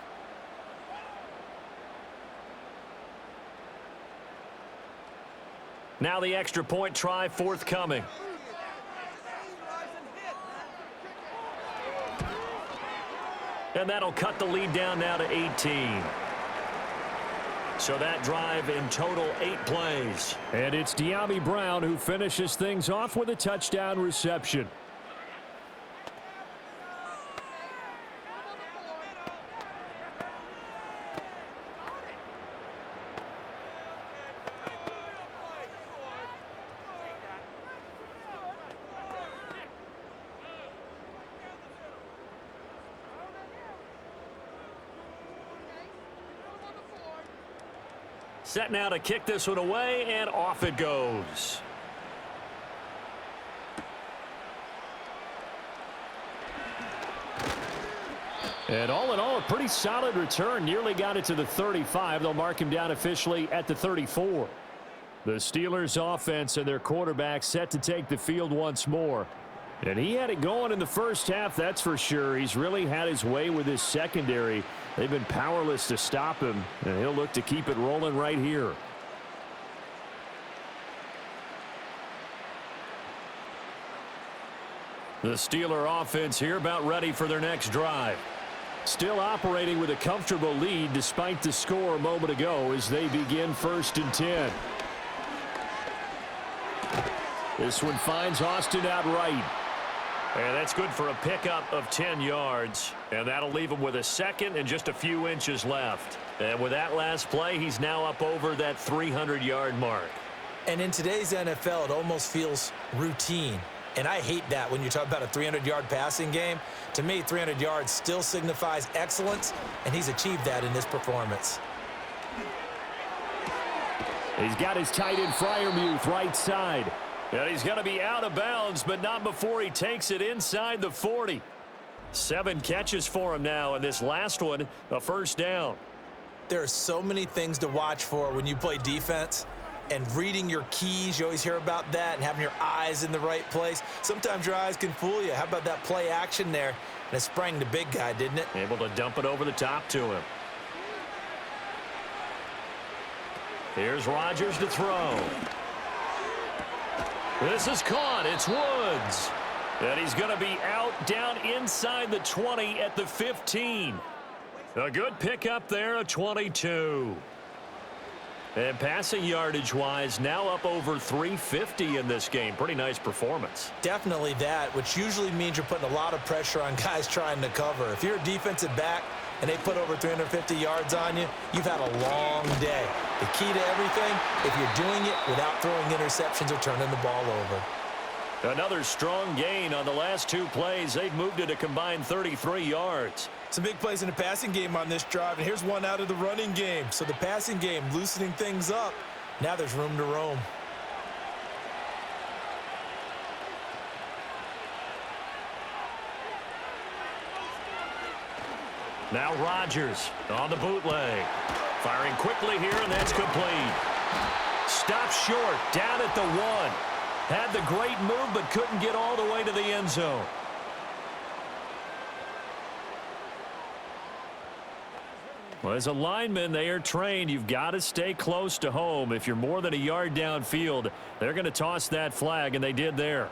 Speaker 2: Now the extra point try forthcoming. And that'll cut the lead down now to 18. So that drive in total 8 plays.
Speaker 4: And it's De'Ami Brown who finishes things off with a touchdown reception.
Speaker 2: Set now to kick this one away, and off it goes.
Speaker 4: And all in all, a pretty solid return. Nearly got it to the 35. They'll mark him down officially at the 34. The Steelers offense and their quarterback set to take the field once more. And he had it going in the first half, that's for sure. He's really had his way with his secondary. They've been powerless to stop him, and he'll look to keep it rolling right here.
Speaker 2: The Steeler offense here about ready for their next drive.
Speaker 4: Still operating with a comfortable lead despite the score a moment ago as they begin 1st and 10. This one finds Austin out right.
Speaker 2: And that's good for a pickup of 10 yards. And that'll leave him with a 2nd and just a few inches left. And with that last play, he's now up over that 300-yard mark.
Speaker 5: And in today's NFL, it almost feels routine. And I hate that when you talk about a 300-yard passing game. To me, 300 yards still signifies excellence, and he's achieved that in this performance.
Speaker 4: He's got his tight end Freiermuth right side.
Speaker 2: And he's going to be out of bounds, but not before he takes it inside the 40. 7 catches for him now, and this last one, a 1st down.
Speaker 5: There are so many things to watch for when you play defense. And reading your keys, you always hear about that, and having your eyes in the right place. Sometimes your eyes can fool you. How about that play action there? And it sprang the big guy, didn't it?
Speaker 2: Able to dump it over the top to him. Here's Rodgers to throw. This is caught. It's Woods. And he's going to be out down inside the 20 at the 15. A good pickup there, a 22. And passing yardage-wise, now up over 350 in this game. Pretty nice performance.
Speaker 5: Definitely that, which usually means you're putting a lot of pressure on guys trying to cover. If you're a defensive back and they put over 350 yards on you, you've had a long day. The key to everything, if you're doing it without throwing interceptions or turning the ball over.
Speaker 2: Another strong gain on the last 2 plays. They've moved it a combined 33 yards.
Speaker 5: Some big plays in the passing game on this drive, and here's one out of the running game. So the passing game loosening things up. Now there's room to roam.
Speaker 2: Now Rodgers on the bootleg. Firing quickly here, and that's complete. Stopped short, down at the 1. Had the great move, but couldn't get all the way to the end zone.
Speaker 4: Well, as a lineman, they are trained. You've got to stay close to home. If you're more than a yard downfield, they're going to toss that flag, and they did there.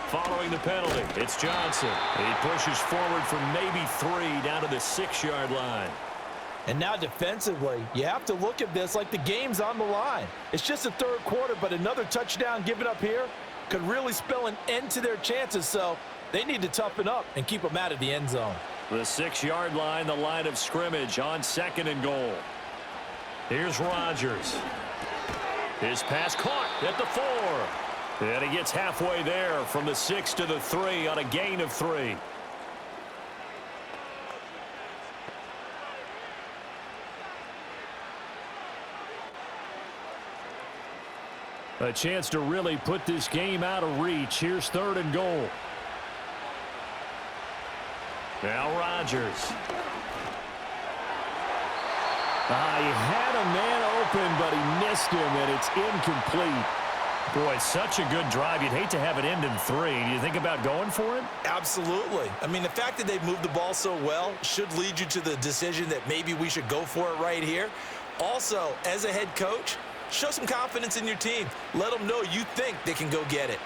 Speaker 4: Following the penalty, it's Johnson. He pushes forward from maybe 3 down to the 6-yard line.
Speaker 3: And now defensively, you have to look at this like the game's on the line. It's just the third quarter, but another touchdown given up here could really spell an end to their chances, so they need to toughen up and keep them out of the end zone.
Speaker 4: The 6-yard line, the line of scrimmage on 2nd and goal. Here's Rodgers. His pass caught at the 4. And he gets halfway there from the 6 to the 3 on a gain of 3. A chance to really put this game out of reach. Here's 3rd and goal. Now Rodgers. He had a man open, but he missed him, and it's incomplete. Boy, such a good drive. You'd hate to have it end in 3. Do you think about going for it?
Speaker 5: Absolutely. I mean, the fact that they've moved the ball so well should lead you to the decision that maybe we should go for it right here. Also, as a head coach, show some confidence in your team. Let them know you think they can go get it.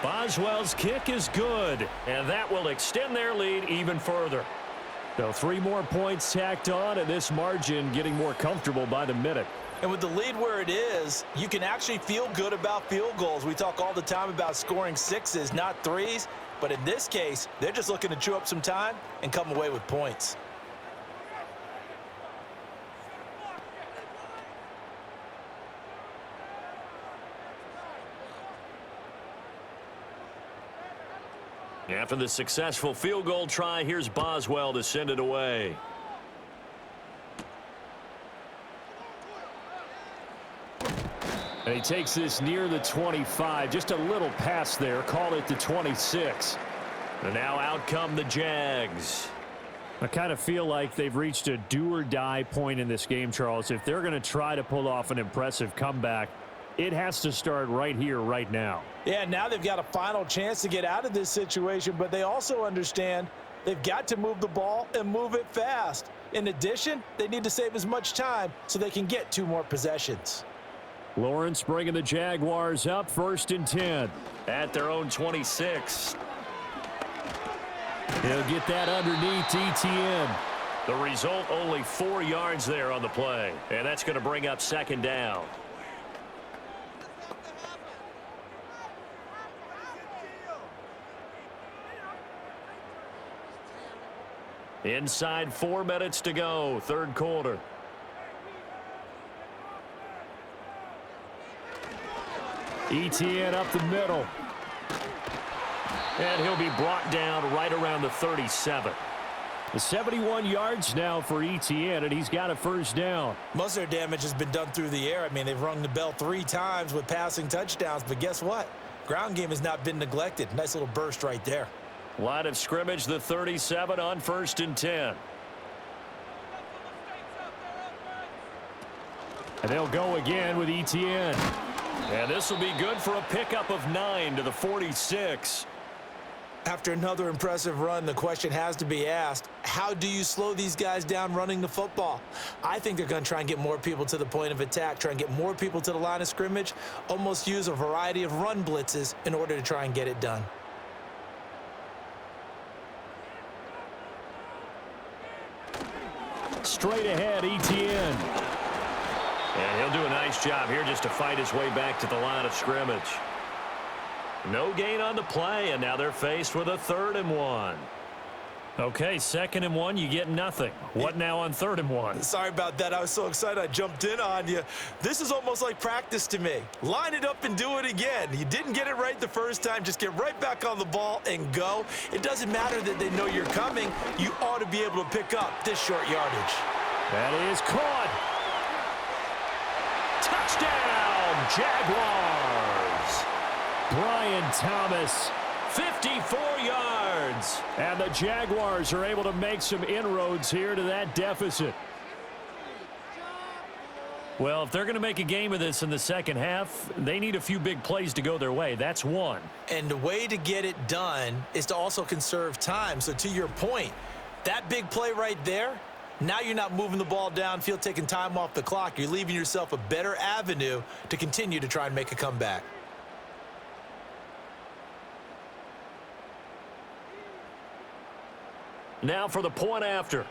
Speaker 4: Boswell's kick is good, and that will extend their lead even further. So 3 more points tacked on, and this margin getting more comfortable by the minute.
Speaker 5: And with the lead where it is, you can actually feel good about field goals. We talk all the time about scoring 6s, not 3s. But in this case, they're just looking to chew up some time and come away with points.
Speaker 2: After the successful field goal try, here's Boswell to send it away.
Speaker 4: And he takes this near the 25. Just a little pass there. Call it the 26.
Speaker 2: And now out come the Jags.
Speaker 4: I kind of feel like they've reached a do-or-die point in this game, Charles. If they're going to try to pull off an impressive comeback, it has to start right here, right now.
Speaker 5: Yeah, now they've got a final chance to get out of this situation, but they also understand they've got to move the ball and move it fast. In addition, they need to save as much time so they can get 2 more possessions.
Speaker 4: Lawrence bringing the Jaguars up 1st and 10.
Speaker 2: At their own 26.
Speaker 4: He'll get that underneath ETN.
Speaker 2: The result, only 4 yards there on the play. And that's going to bring up 2nd down. Inside 4 minutes to go, 3rd quarter.
Speaker 4: ETN up the middle.
Speaker 2: And he'll be brought down right around the 37.
Speaker 4: 71 yards now for ETN, and he's got a 1st down.
Speaker 5: Most of their damage has been done through the air. I mean, they've rung the bell 3 times with passing touchdowns, but guess what? Ground game has not been neglected. Nice little burst right there.
Speaker 2: Line of scrimmage, the 37 on 1st and 10.
Speaker 4: And they'll go again with ETN.
Speaker 2: And this will be good for a pickup of 9 to the 46.
Speaker 5: After another impressive run, the question has to be asked, how do you slow these guys down running the football? I think they're going to try and get more people to the point of attack, try and get more people to the line of scrimmage, almost use a variety of run blitzes in order to try and get it done.
Speaker 4: Straight ahead, ETN.
Speaker 2: And he'll do a nice job here just to fight his way back to the line of scrimmage. No gain on the play, and now they're faced with a 3rd and 1.
Speaker 4: Okay, 2nd and 1, you get nothing. What now on 3rd and 1?
Speaker 5: Sorry about that. I was so excited I jumped in on you. This is almost like practice to me. Line it up and do it again. You didn't get it right the first time. Just get right back on the ball and go. It doesn't matter that they know you're coming. You ought to be able to pick up this short yardage.
Speaker 4: That is caught.
Speaker 2: Touchdown, Jaguars!
Speaker 4: Brian Thomas,
Speaker 2: 54 yards.
Speaker 4: and the Jaguars are able to make some inroads here to that deficit. Well, if they're going to make a game of this in the second half, they need a few big plays to go their way. That's one.
Speaker 5: And the way to get it done is to also conserve time. So to your point, that big play right there, now you're not moving the ball downfield, taking time off the clock. You're leaving yourself a better avenue to continue to try and make a comeback.
Speaker 2: Now for the point after.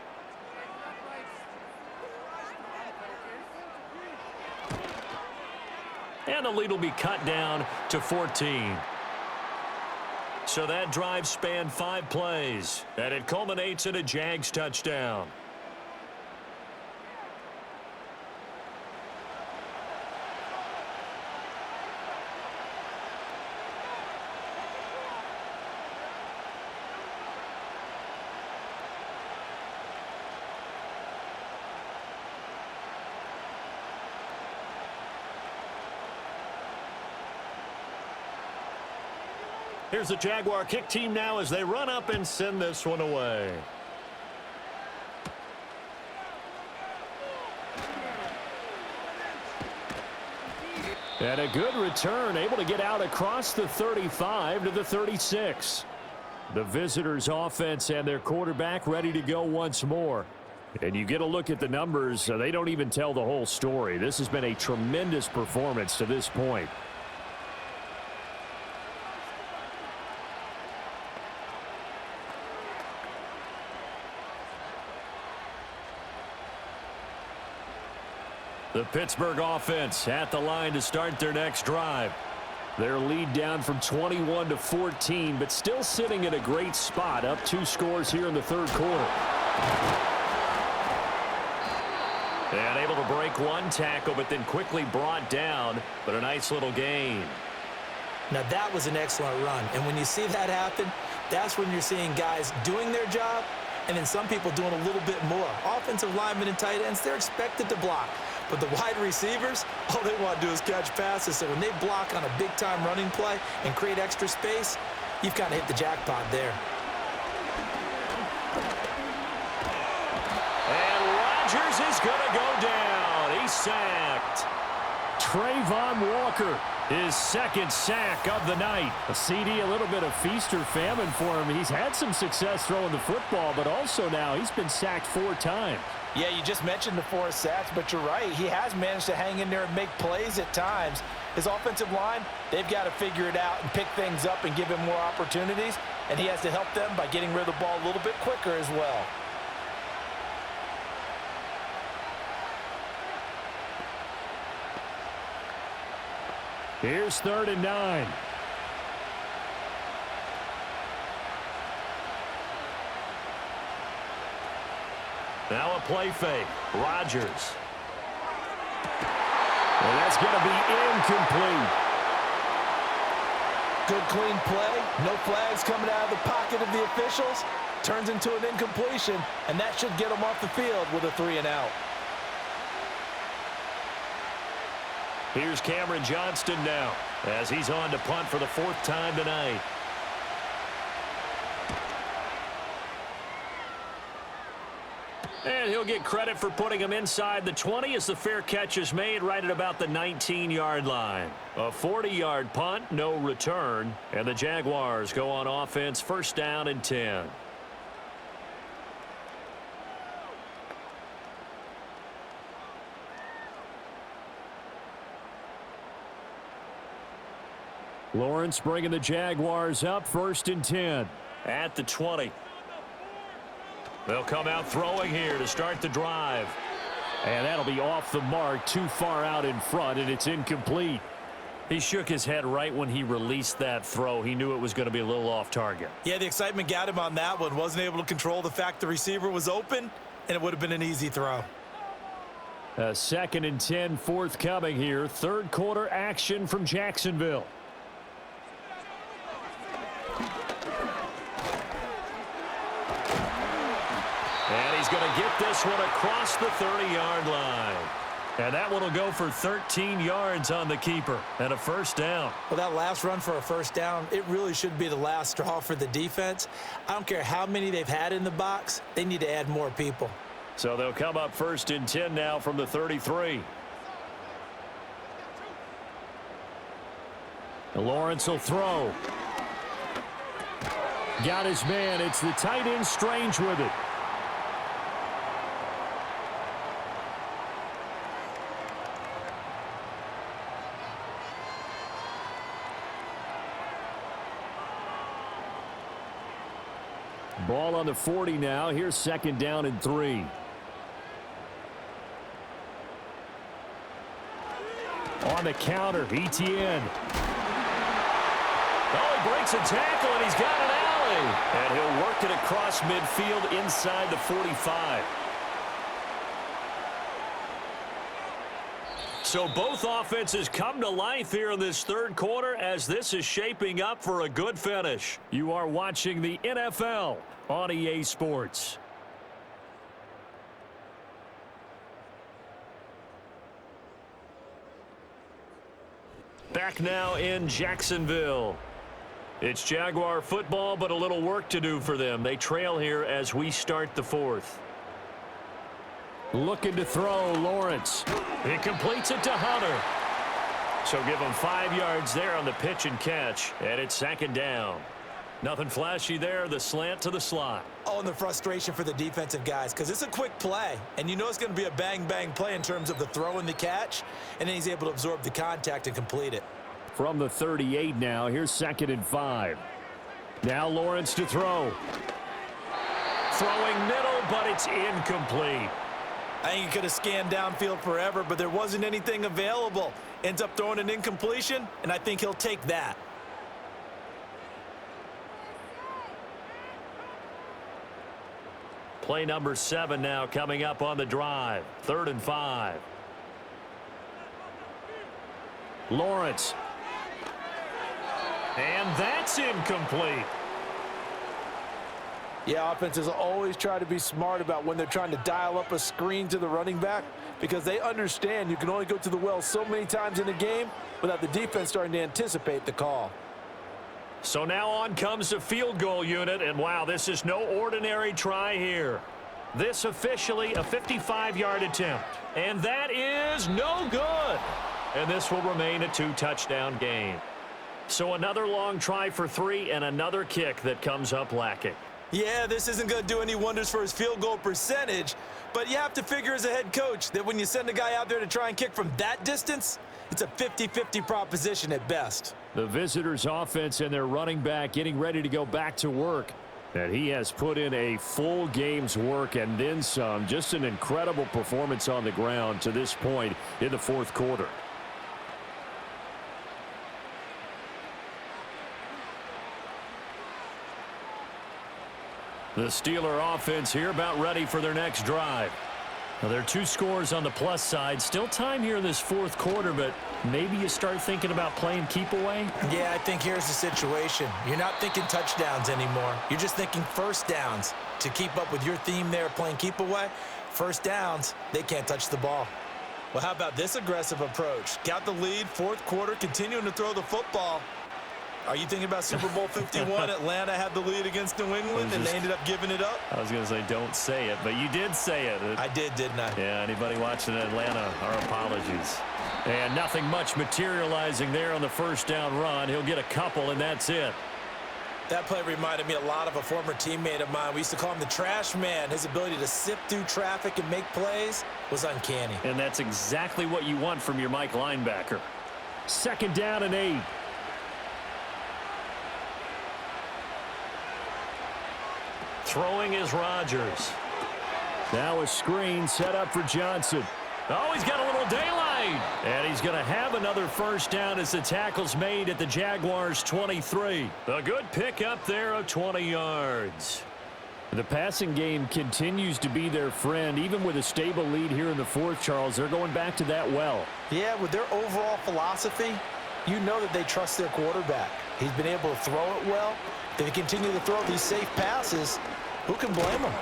Speaker 2: And the lead will be cut down to 14. So that drive spanned 5 plays, and it culminates in a Jags touchdown. Here's the Jaguar kick team now as they run up and send this one away.
Speaker 4: And a good return, able to get out across the 35 to the 36. The visitors' offense and their quarterback ready to go once more. And you get a look at the numbers, they don't even tell the whole story. This has been a tremendous performance to this point. The Pittsburgh offense at the line to start their next drive. Their lead down from 21 to 14, but still sitting in a great spot, up 2 scores here in the third quarter.
Speaker 2: And able to break one tackle, but then quickly brought down, but a nice little gain.
Speaker 5: Now that was an excellent run, and when you see that happen, that's when you're seeing guys doing their job, and then some people doing a little bit more. Offensive linemen and tight ends, they're expected to block. But the wide receivers, all they want to do is catch passes. So when they block on a big-time running play and create extra space, you've kind of hit the jackpot there.
Speaker 2: And Rodgers is going to go down. He's sacked.
Speaker 4: Trayvon Walker, his second sack of the night. A CD, a little bit of feast or famine for him. He's had some success throwing the football, but also now he's been sacked 4 times.
Speaker 3: Yeah, you just mentioned the 4 sacks, but you're right. He has managed to hang in there and make plays at times. His offensive line, they've got to figure it out and pick things up and give him more opportunities, and he has to help them by getting rid of the ball a little bit quicker as well.
Speaker 4: Here's 3rd and 9.
Speaker 2: Now a play fake. Rodgers.
Speaker 4: And that's going to be incomplete.
Speaker 3: Good clean play. No flags coming out of the pocket of the officials. Turns into an incompletion, and that should get him off the field with a 3-and-out.
Speaker 2: Here's Cameron Johnston now as he's on to punt for the 4th time tonight. And he'll get credit for putting him inside the 20 as the fair catch is made right at about the 19-yard line. A 40-yard punt, no return, and the Jaguars go on offense, 1st down and 10.
Speaker 4: Lawrence bringing the Jaguars up, 1st and 10.
Speaker 2: At the 20. They'll come out throwing here to start the drive.
Speaker 4: And that'll be off the mark, too far out in front, and it's incomplete.
Speaker 2: He shook his head right when he released that throw. He knew it was going to be a little off target.
Speaker 5: Yeah, the excitement got him on that one. Wasn't able to control the fact the receiver was open, and it would have been an easy throw.
Speaker 4: A 2nd and 10 forthcoming here. 3rd quarter action from Jacksonville.
Speaker 2: And he's going to get this one across the 30-yard line.
Speaker 4: And that one will go for 13 yards on the keeper and a 1st down.
Speaker 5: Well, that last run for a 1st down, it really should be the last straw for the defense. I don't care how many they've had in the box. They need to add more people.
Speaker 2: So they'll come up 1st and 10 now from the 33.
Speaker 4: Lawrence will throw. Got his man. It's the tight end Strange with it. Ball on the 40 now. Here's 2nd down and 3. On the counter, ETN. Oh, he breaks a tackle, and he's got an alley. And he'll work it across midfield inside the 45. So both offenses come to life here in this 3rd quarter as this is shaping up for a good finish. You are watching the NFL on EA Sports. Back now in Jacksonville. It's Jaguar football, but a little work to do for them. They trail here as we start the 4th. Looking to throw, Lawrence. He completes it to Hunter. So give him 5 yards there on the pitch and catch, and it's 2nd down. Nothing flashy there, the slant to the slot.
Speaker 5: Oh, and the frustration for the defensive guys, because it's a quick play, and you know it's going to be a bang-bang play in terms of the throw and the catch, and then he's able to absorb the contact and complete it.
Speaker 4: From the 38 now, here's 2nd and 5. Now Lawrence to throw. Throwing middle, but it's incomplete.
Speaker 5: I think he could have scanned downfield forever, but there wasn't anything available. Ends up throwing an incompletion, and I think he'll take that.
Speaker 2: Play number 7 now coming up on the drive. 3rd and 5.
Speaker 4: Lawrence.
Speaker 2: And that's incomplete.
Speaker 3: Yeah, offenses always try to be smart about when they're trying to dial up a screen to the running back because they understand you can only go to the well so many times in a game without the defense starting to anticipate the call.
Speaker 2: So now on comes the field goal unit, and wow, this is no ordinary try here. This officially a 55-yard attempt, and that is no good. And this will remain a 2-touchdown game. So another long try for 3 and another kick that comes up lacking.
Speaker 5: Yeah, this isn't going to do any wonders for his field goal percentage, but you have to figure as a head coach that when you send a guy out there to try and kick from that distance, it's a 50-50 proposition at best.
Speaker 4: The visitors' offense and their running back getting ready to go back to work. And he has put in a full game's work and then some. Just an incredible performance on the ground to this point in the 4th quarter. The Steeler offense here about ready for their next drive. Now, there are 2 scores on the plus side. Still time here in this 4th quarter, but maybe you start thinking about playing keep away?
Speaker 5: Yeah, I think here's the situation. You're not thinking touchdowns anymore. You're just thinking first downs. To keep up with your theme there, playing keep away, first downs, they can't touch the ball. Well, how about this aggressive approach? Got the lead, 4th quarter, continuing to throw the football. Are you thinking about Super Bowl 51? Atlanta had the lead against New England, and they ended up giving it up?
Speaker 2: I was going to say don't say it, but you did say it.
Speaker 5: I did, didn't I?
Speaker 2: Yeah, anybody watching Atlanta, our apologies.
Speaker 4: And nothing much materializing there on the first down run. He'll get a couple, and that's it.
Speaker 5: That play reminded me a lot of a former teammate of mine. We used to call him the trash man. His ability to sift through traffic and make plays was uncanny.
Speaker 4: And that's exactly what you want from your Mike linebacker. 2nd down and 8.
Speaker 2: Throwing is Rodgers.
Speaker 4: Now a screen set up for Johnson.
Speaker 2: Oh, he's got a little daylight.
Speaker 4: And he's going to have another first down as the tackle's made at the Jaguars' 23.
Speaker 2: A good pickup there of 20 yards.
Speaker 4: The passing game continues to be their friend. Even with a stable lead here in the 4th, Charles, they're going back to that well.
Speaker 5: Yeah, with their overall philosophy, you know that they trust their quarterback. He's been able to throw it well. They continue to throw these safe passes. Who can blame them?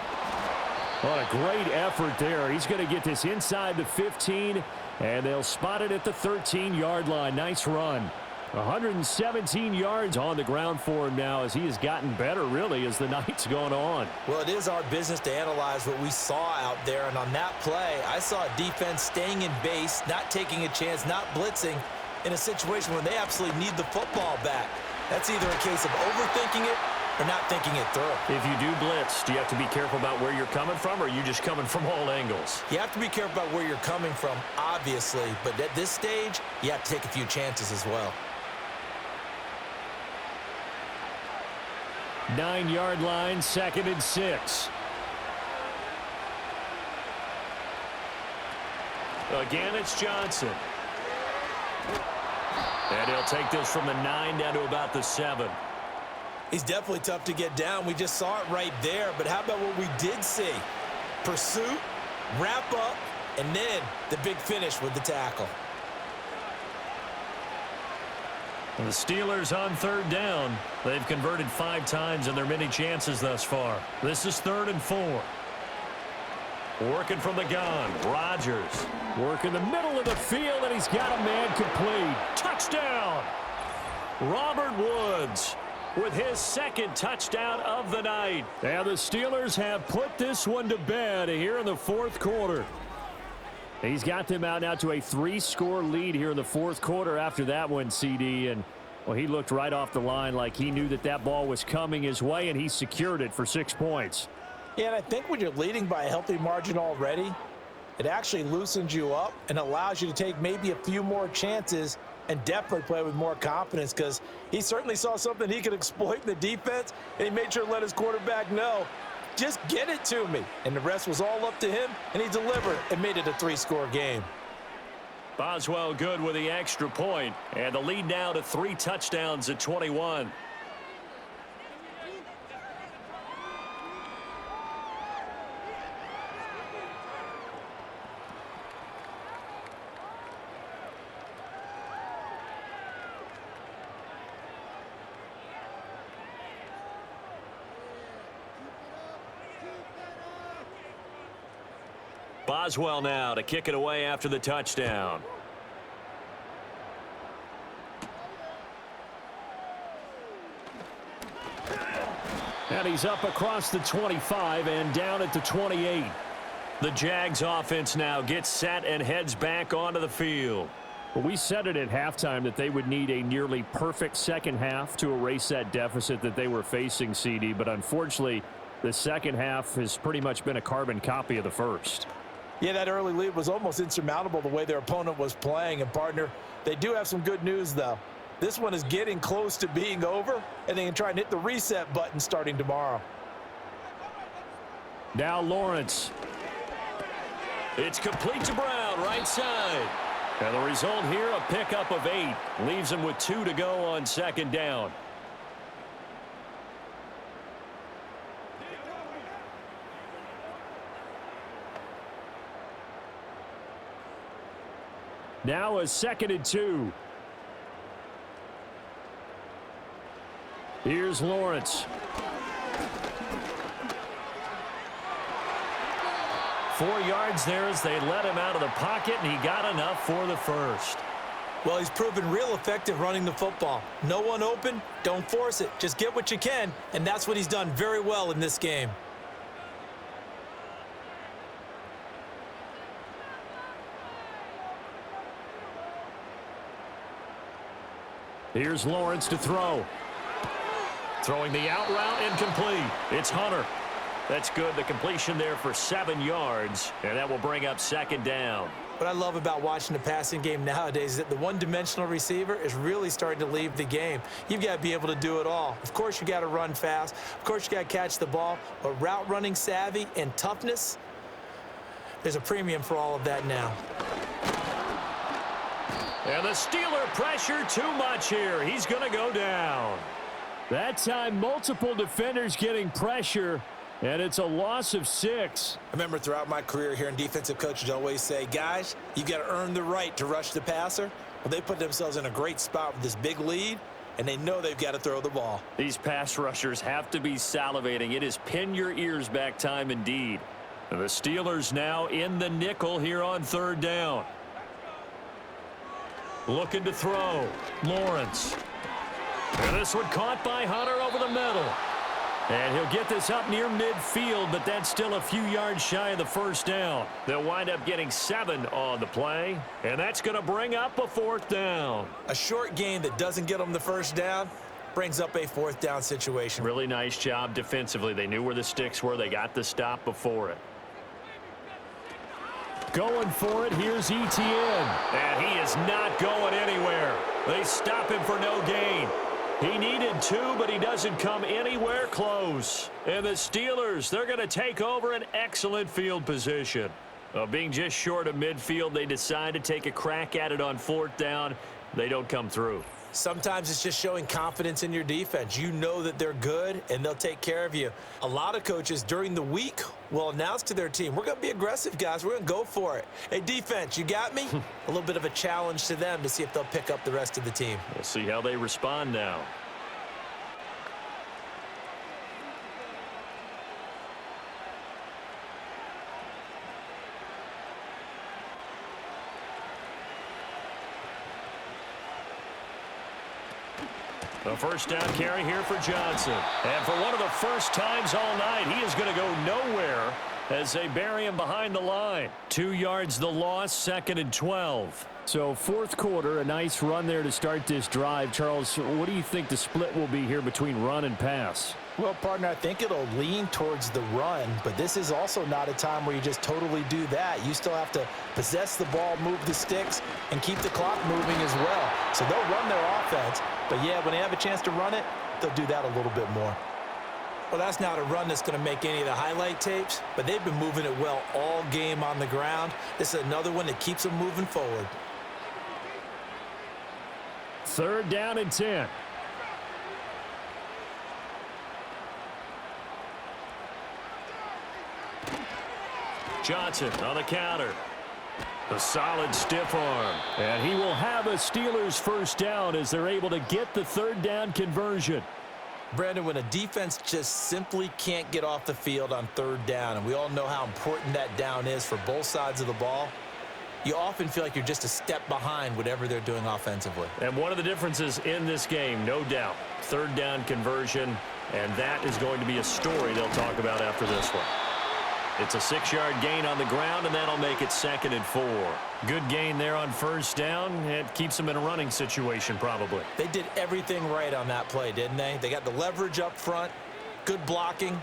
Speaker 4: What a great effort there. He's going to get this inside the 15, and they'll spot it at the 13-yard line. Nice run. 117 yards on the ground for him now as he has gotten better, really, as the night's gone on.
Speaker 5: Well, it is our business to analyze what we saw out there, and on that play, I saw a defense staying in base, not taking a chance, not blitzing, in a situation where they absolutely need the football back. That's either a case of overthinking it or not thinking it through.
Speaker 2: If you do blitz, do you have to be careful about where you're coming from, or are you just coming from all angles?
Speaker 5: You have to be careful about where you're coming from, obviously, but at this stage, you have to take a few chances as well.
Speaker 4: 9-yard line, 2nd and 6.
Speaker 2: Again, it's Johnson. And he'll take this from the 9 down to about the 7.
Speaker 5: He's definitely tough to get down. We just saw it right there. But how about what we did see? Pursuit, wrap up, and then the big finish with the tackle.
Speaker 4: And the Steelers on 3rd down. They've converted 5 times in their many chances thus far. This is 3rd and 4. Working from the gun, Rodgers. Working the middle of the field, and he's got a man complete. Touchdown! Robert Woods with his 2nd touchdown of the night. And the Steelers have put this one to bed here in the 4th quarter. He's got them out now to a 3-score lead here in the 4th quarter after that one, CD. And, well, he looked right off the line like he knew that that ball was coming his way, and he secured it for 6 points.
Speaker 5: Yeah, and I think when you're leading by a healthy margin already, it actually loosens you up and allows you to take maybe a few more chances and definitely play with more confidence, because he certainly saw something he could exploit in the defense, and he made sure to let his quarterback know, just get it to me. And the rest was all up to him, and he delivered and made it a 3-score game.
Speaker 2: Boswell good with the extra point, and the lead now to 3 touchdowns at 21. Boswell now to kick it away after the touchdown.
Speaker 4: And he's up across the 25 and down at the 28.
Speaker 2: The Jags offense now gets set and heads back onto the field.
Speaker 4: Well, we said it at halftime that they would need a nearly perfect second half to erase that deficit that they were facing, CD. But unfortunately, the second half has pretty much been a carbon copy of the first.
Speaker 5: Yeah, that early lead was almost insurmountable the way their opponent was playing. And, partner, they do have some good news, though. This one is getting close to being over, and they can try and hit the reset button starting tomorrow.
Speaker 4: Now Lawrence.
Speaker 2: It's complete to Brown, right side.
Speaker 4: And the result here, a pickup of 8. Leaves him with 2 to go on 2nd down. Now a 2nd and 2. Here's Lawrence. 4 yards there as they let him out of the pocket, and he got enough for the first.
Speaker 5: Well, he's proven real effective running the football. No one open, don't force it. Just get what you can, and that's what he's done very well in this game.
Speaker 4: Here's Lawrence to throw. Throwing the out route, incomplete. It's Hunter.
Speaker 2: That's good. The completion there for 7 yards, and that will bring up 2nd down.
Speaker 5: What I love about watching the passing game nowadays is that the one-dimensional receiver is really starting to leave the game. You've got to be able to do it all. Of course, you got to run fast. Of course, you got to catch the ball. But route running savvy and toughness, there's a premium for all of that now.
Speaker 2: And the Steeler pressure too much here. He's going to go down.
Speaker 4: That time, multiple defenders getting pressure, and it's a loss of 6.
Speaker 5: I remember throughout my career hearing defensive coaches always say, guys, you got to earn the right to rush the passer. Well, they put themselves in a great spot with this big lead, and they know they've got to throw the ball.
Speaker 2: These pass rushers have to be salivating. It is pin your ears back time indeed.
Speaker 4: And the Steelers now in the nickel here on 3rd down. Looking to throw. Lawrence. And this one caught by Hunter over the middle. And he'll get this up near midfield, but that's still a few yards shy of the first down.
Speaker 2: They'll wind up getting 7 on the play, and that's going to bring up a 4th down.
Speaker 5: A short gain that doesn't get them the first down brings up a 4th down situation.
Speaker 2: Really nice job defensively. They knew where the sticks were. They got the stop before it.
Speaker 4: Going for it, here's ETN.
Speaker 2: And he is not going anywhere. They stop him for no gain. He needed 2, but he doesn't come anywhere close. And the Steelers, they're going to take over an excellent field position. Being just short of midfield, they decide to take a crack at it on 4th down. They don't come through.
Speaker 5: Sometimes it's just showing confidence in your defense. You know that they're good, and they'll take care of you. A lot of coaches during the week will announce to their team, we're going to be aggressive, guys. We're going to go for it. Hey, defense, you got me? A little bit of a challenge to them to see if they'll pick up the rest of the team.
Speaker 2: We'll see how they respond now. The first down carry here for Johnson.
Speaker 4: And for one of the first times all night, he is going to go nowhere as they bury him behind the line. 2 yards the loss, 2nd and 12. So 4th quarter, a nice run there to start this drive. Charles, what do you think the split will be here between run and pass?
Speaker 3: Well, partner, I think it'll lean towards the run, but this is also not a time where you just totally do that. You still have to possess the ball, move the sticks, and keep the clock moving as well. So they'll run their offense, but yeah, when they have a chance to run it, they'll do that a little bit more.
Speaker 5: Well, that's not a run that's going to make any of the highlight tapes, but they've been moving it well all game on the ground. This is another one that keeps them moving forward.
Speaker 4: 3rd down and 10.
Speaker 2: Johnson on the counter. A solid stiff arm.
Speaker 4: And he will have a Steelers first down as they're able to get the 3rd down conversion.
Speaker 5: Brandon, when a defense just simply can't get off the field on 3rd down, and we all know how important that down is for both sides of the ball, you often feel like you're just a step behind whatever they're doing offensively.
Speaker 2: And one of the differences in this game, no doubt, 3rd down conversion, and that is going to be a story they'll talk about after this one. It's a 6-yard gain on the ground, and that'll make it 2nd and 4.
Speaker 4: Good gain there on first down. It keeps them in a running situation probably.
Speaker 5: They did everything right on that play, didn't they? They got the leverage up front, good blocking,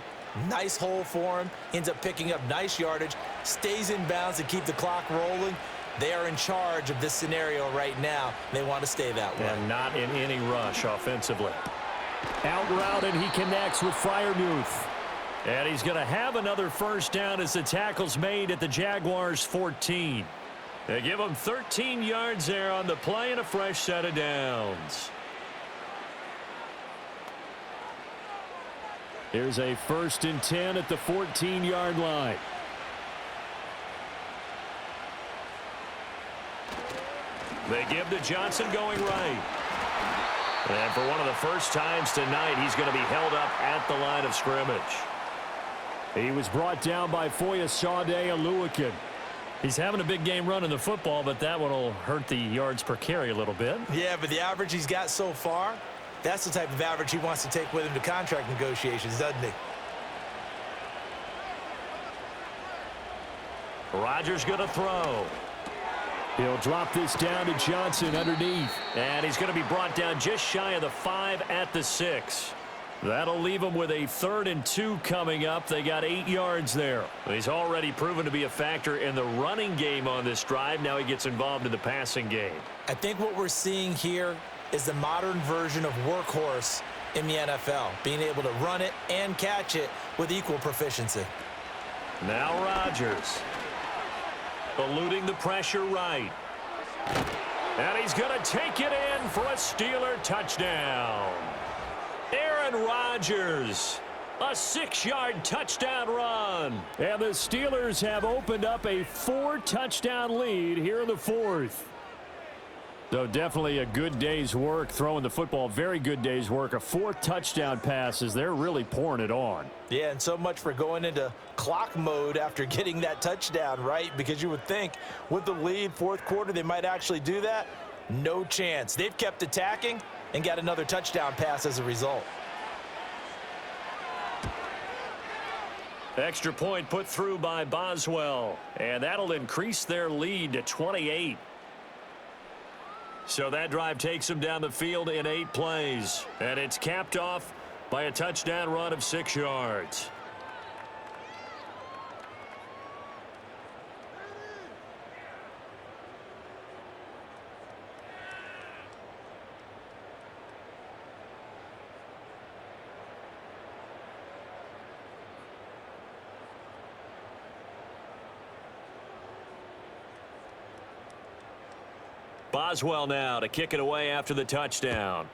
Speaker 5: nice hole for him, ends up picking up nice yardage, stays in bounds to keep the clock rolling. They are in charge of this scenario right now. They want to stay that way.
Speaker 2: And not in any rush offensively.
Speaker 4: Out route, and he connects with Freiermuth. And he's going to have another first down as the tackle's made at the Jaguars' 14.
Speaker 2: They give him 13 yards there on the play and a fresh set of downs.
Speaker 4: Here's a 1st and 10 at the 14-yard line.
Speaker 2: They give to Johnson going right. And for one of the first times tonight, he's going to be held up at the line of scrimmage.
Speaker 4: He was brought down by Foyesade Oluwakin. He's having a big game running the football, but that one will hurt the yards per carry a little bit.
Speaker 5: Yeah, but the average he's got so far, that's the type of average he wants to take with him to contract negotiations, doesn't he?
Speaker 2: Rodgers going to throw.
Speaker 4: He'll drop this down to Johnson underneath.
Speaker 2: And he's going to be brought down just shy of the 5 at the 6.
Speaker 4: That'll leave him with a 3rd and 2 coming up. They got 8 yards there.
Speaker 2: He's already proven to be a factor in the running game on this drive. Now he gets involved in the passing game.
Speaker 5: I think what we're seeing here is the modern version of workhorse in the NFL, being able to run it and catch it with equal proficiency.
Speaker 2: Now Rodgers. Eluding the pressure right. And he's going to take it in for a Steeler touchdown. Aaron Rodgers, a 6-yard touchdown run.
Speaker 4: And the Steelers have opened up a 4-touchdown lead here in the 4th. So definitely a good day's work throwing the football. Very good day's work. A 4th touchdown pass as they're really pouring it on.
Speaker 5: Yeah, and so much for going into clock mode after getting that touchdown, right? Because you would think with the lead, 4th quarter, they might actually do that. No chance. They've kept attacking and got another touchdown pass as a result.
Speaker 2: Extra point put through by Boswell, and that'll increase their lead to 28. So that drive takes them down the field in 8 plays, and it's capped off by a touchdown run of 6 yards. Boswell now to kick it away after the touchdown.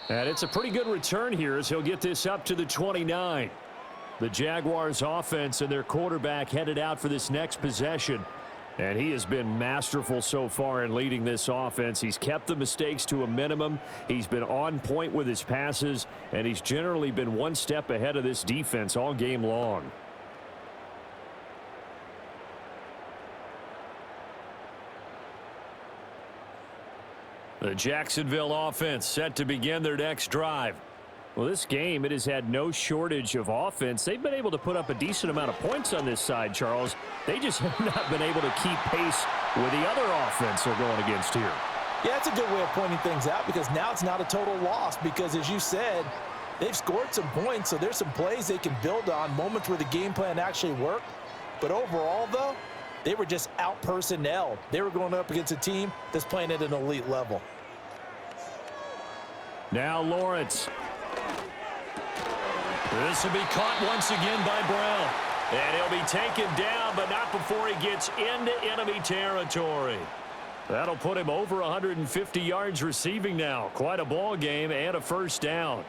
Speaker 4: And it's a pretty good return here as he'll get this up to the 29. The Jaguars offense and their quarterback headed out for this next possession. And he has been masterful so far in leading this offense. He's kept the mistakes to a minimum. He's been on point with his passes, and he's generally been one step ahead of this defense all game long. The Jacksonville offense set to begin their next drive. Well, this game, it has had no shortage of offense. They've been able to put up a decent amount of points on this side, Charles. They just have not been able to keep pace with the other offense they're going against here.
Speaker 5: Yeah, that's a good way of pointing things out because now it's not a total loss because, as you said, they've scored some points, so there's some plays they can build on, moments where the game plan actually worked. But overall, though, they were just out-personnelled. They were going up against a team that's playing at an elite level.
Speaker 4: Now Lawrence.
Speaker 2: This will be caught once again by Brown. And he'll be taken down, but not before he gets into enemy territory.
Speaker 4: That'll put him over 150 yards receiving now. Quite a ball game and a first down.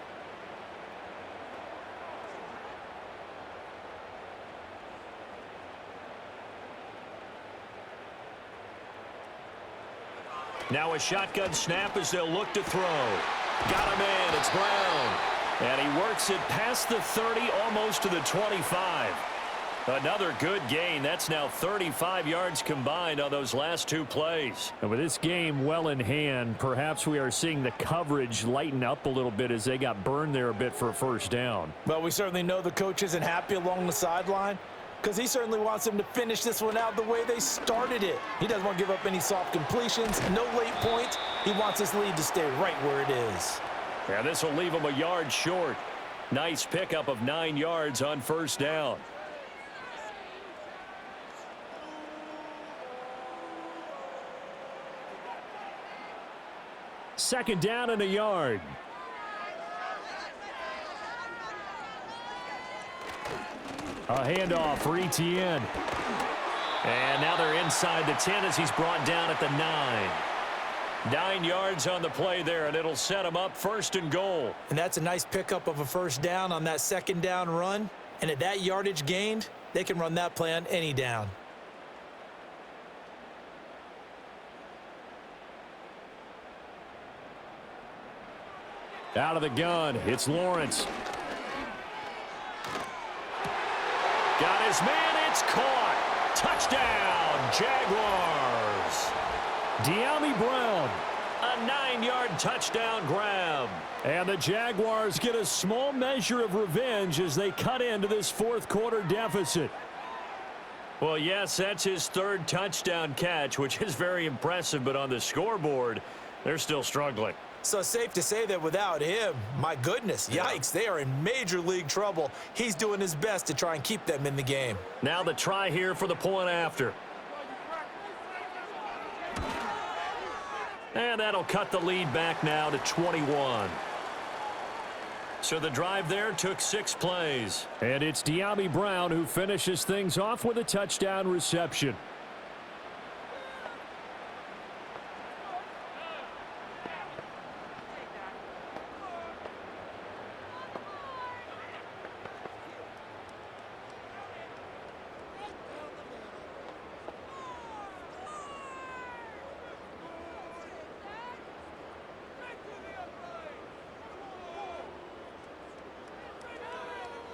Speaker 2: Now a shotgun snap as they'll look to throw. Got him in. It's Brown. And he works it past the 30, almost to the 25. Another good gain. That's now 35 yards combined on those last 2 plays.
Speaker 4: And with this game well in hand, perhaps we are seeing the coverage lighten up a little bit as they got burned there a bit for a first down.
Speaker 5: But we certainly know the coach isn't happy along the sideline because he certainly wants them to finish this one out the way they started it. He doesn't want to give up any soft completions, no late points. He wants his lead to stay right where it is.
Speaker 2: And this will leave him a yard short. Nice pickup of 9 yards on first down.
Speaker 4: Second down and a yard. A handoff for ETN.
Speaker 2: And now they're inside the 10 as he's brought down at the 9. 9 yards on the play there, and it'll set him up first and goal.
Speaker 5: And that's a nice pickup of a first down on that second down run. And at that yardage gained, they can run that play on any down.
Speaker 4: Out of the gun, it's Lawrence.
Speaker 2: Got his man, it's caught. Touchdown, Jaguars.
Speaker 4: De'Ami Brown.
Speaker 2: A 9-yard touchdown grab.
Speaker 4: And the Jaguars get a small measure of revenge as they cut into this fourth quarter deficit.
Speaker 2: Well, yes, that's his 3rd touchdown catch, which is very impressive, but on the scoreboard, they're still struggling.
Speaker 5: So it's safe to say that without him, my goodness, yikes, they are in major league trouble. He's doing his best to try and keep them in the game.
Speaker 2: Now the try here for the point after. And that'll cut the lead back now to 21. So the drive there took 6 plays.
Speaker 4: And it's De'Ami Brown who finishes things off with a touchdown reception.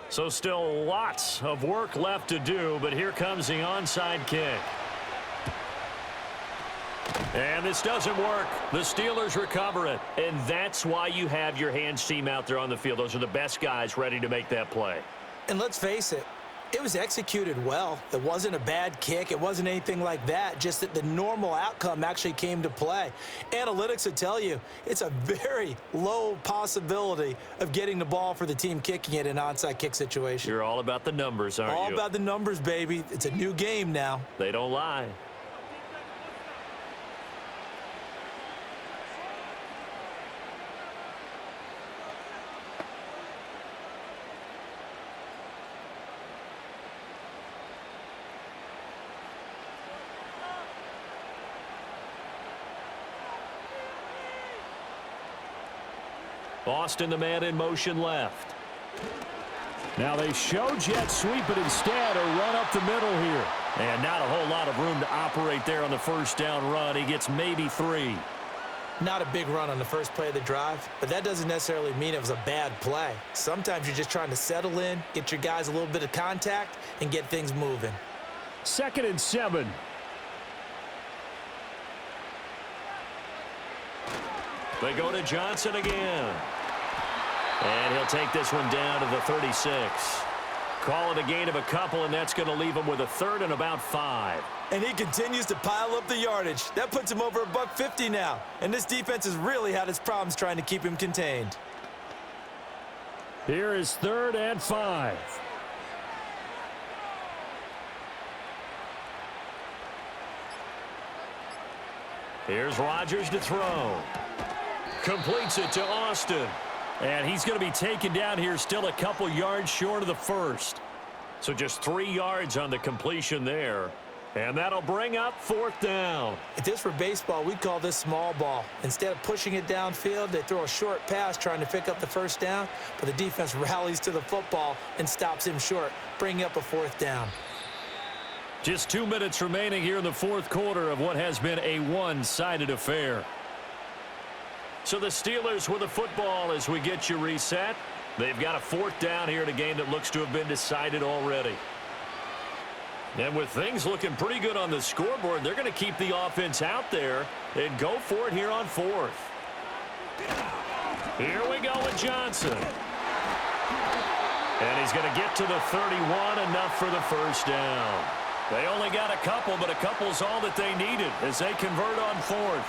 Speaker 2: So still lots of work left to do, but here comes the onside kick. And this doesn't work. The Steelers recover it. And that's why you have your hands team out there on the field. Those are the best guys ready to make that play.
Speaker 5: And let's face it, it was executed well. It wasn't a bad kick. It wasn't anything like that. Just that the normal outcome actually came to play. Analytics would tell you it's a very low possibility of getting the ball for the team kicking it in an onside kick situation.
Speaker 2: You're all about the numbers, aren't you?
Speaker 5: All about the numbers, baby. It's a new game now.
Speaker 2: They don't lie. Austin, the man in motion left.
Speaker 4: Now they show jet sweep, but instead a run up the middle here.
Speaker 2: And not a whole lot of room to operate there on the first down run. He gets maybe 3.
Speaker 5: Not a big run on the first play of the drive, but that doesn't necessarily mean it was a bad play. Sometimes you're just trying to settle in, get your guys a little bit of contact, and get things moving.
Speaker 4: 2nd and 7.
Speaker 2: They go to Johnson again. And he'll take this one down to the 36. Call it a gain of a couple, and that's going to leave him with a 3rd and about 5.
Speaker 5: And he continues to pile up the yardage. That puts him over $150 now. And this defense has really had its problems trying to keep him contained.
Speaker 4: Here is 3rd and 5.
Speaker 2: Here's Rodgers to throw. Completes it to Austin.
Speaker 4: And he's going to be taken down here, still a couple yards short of the first.
Speaker 2: So just 3 yards on the completion there. And that'll bring up 4th down.
Speaker 5: If this were baseball, we'd call this small ball. Instead of pushing it downfield, they throw a short pass trying to pick up the first down, but the defense rallies to the football and stops him short, bringing up a 4th down.
Speaker 4: Just 2 minutes remaining here in the 4th quarter of what has been a one-sided affair.
Speaker 2: So the Steelers with the football as we get you reset. They've got a 4th down here in a game that looks to have been decided already. And with things looking pretty good on the scoreboard, they're going to keep the offense out there and go for it here on 4th. Here we go with Johnson. And he's going to get to the 31, enough for the first down. They only got a couple, but a couple's all that they needed as they convert on 4th.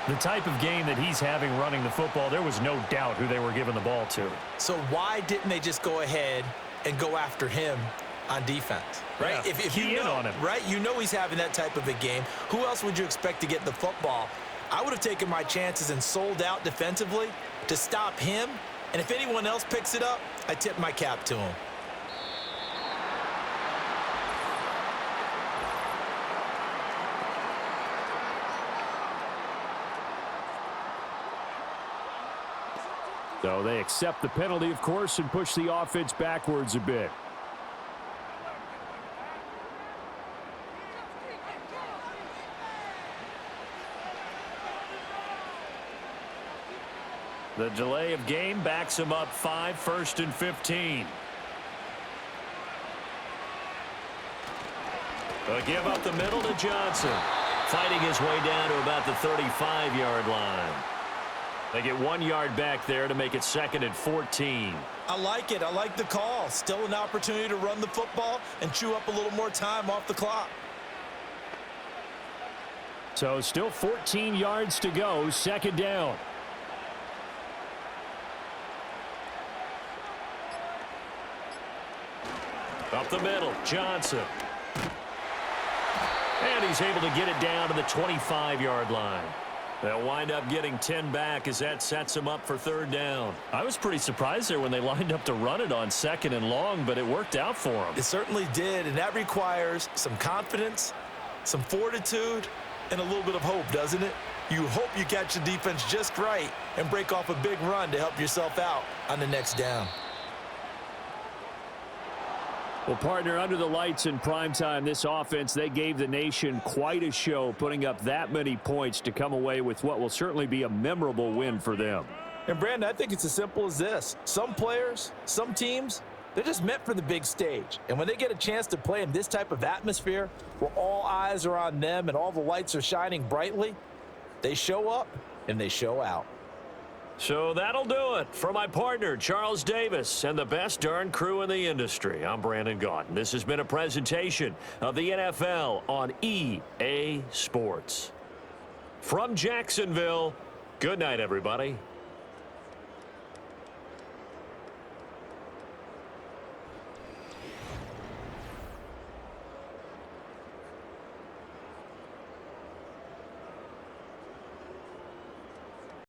Speaker 4: The type of game that he's having running the football, there was no doubt who they were giving the ball to.
Speaker 5: So why didn't they just go ahead and go after him on defense, right?
Speaker 4: Yeah,
Speaker 5: if
Speaker 4: key
Speaker 5: you
Speaker 4: in
Speaker 5: know,
Speaker 4: on him.
Speaker 5: right? You know he's having that type of a game. Who else would you expect to get the football? I would have taken my chances and sold out defensively to stop him. And if anyone else picks it up, I tip my cap to him.
Speaker 4: So they accept the penalty, of course, and push the offense backwards a bit.
Speaker 2: The delay of game backs him up 5, 1st and 15. A give up the middle to Johnson. Fighting his way down to about the 35-yard line. They get 1 yard back there to make it 2nd and 14.
Speaker 5: I like it. I like the call. Still an opportunity to run the football and chew up a little more time off the clock.
Speaker 4: So still 14 yards to go, 2nd down.
Speaker 2: Up the middle, Johnson. And he's able to get it down to the 25-yard line. They'll wind up getting 10 back as that sets them up for 3rd down.
Speaker 4: I was pretty surprised there when they lined up to run it on 2nd and long, but it worked out for them.
Speaker 5: It certainly did, and that requires some confidence, some fortitude, and a little bit of hope, doesn't it? You hope you catch the defense just right and break off a big run to help yourself out on the next down.
Speaker 4: Well, partner, under the lights in primetime, this offense, they gave the nation quite a show, putting up that many points to come away with what will certainly be a memorable win for them.
Speaker 5: And, Brandon, I think it's as simple as this. Some players, some teams, they're just meant for the big stage. And when they get a chance to play in this type of atmosphere where all eyes are on them and all the lights are shining brightly,
Speaker 3: They show up, and they show out.
Speaker 2: So that'll do it. For my partner, Charles Davis, and the best darn crew in the industry, I'm Brandon Gaudin. This has been a presentation of the NFL on EA Sports. From Jacksonville, good night, everybody.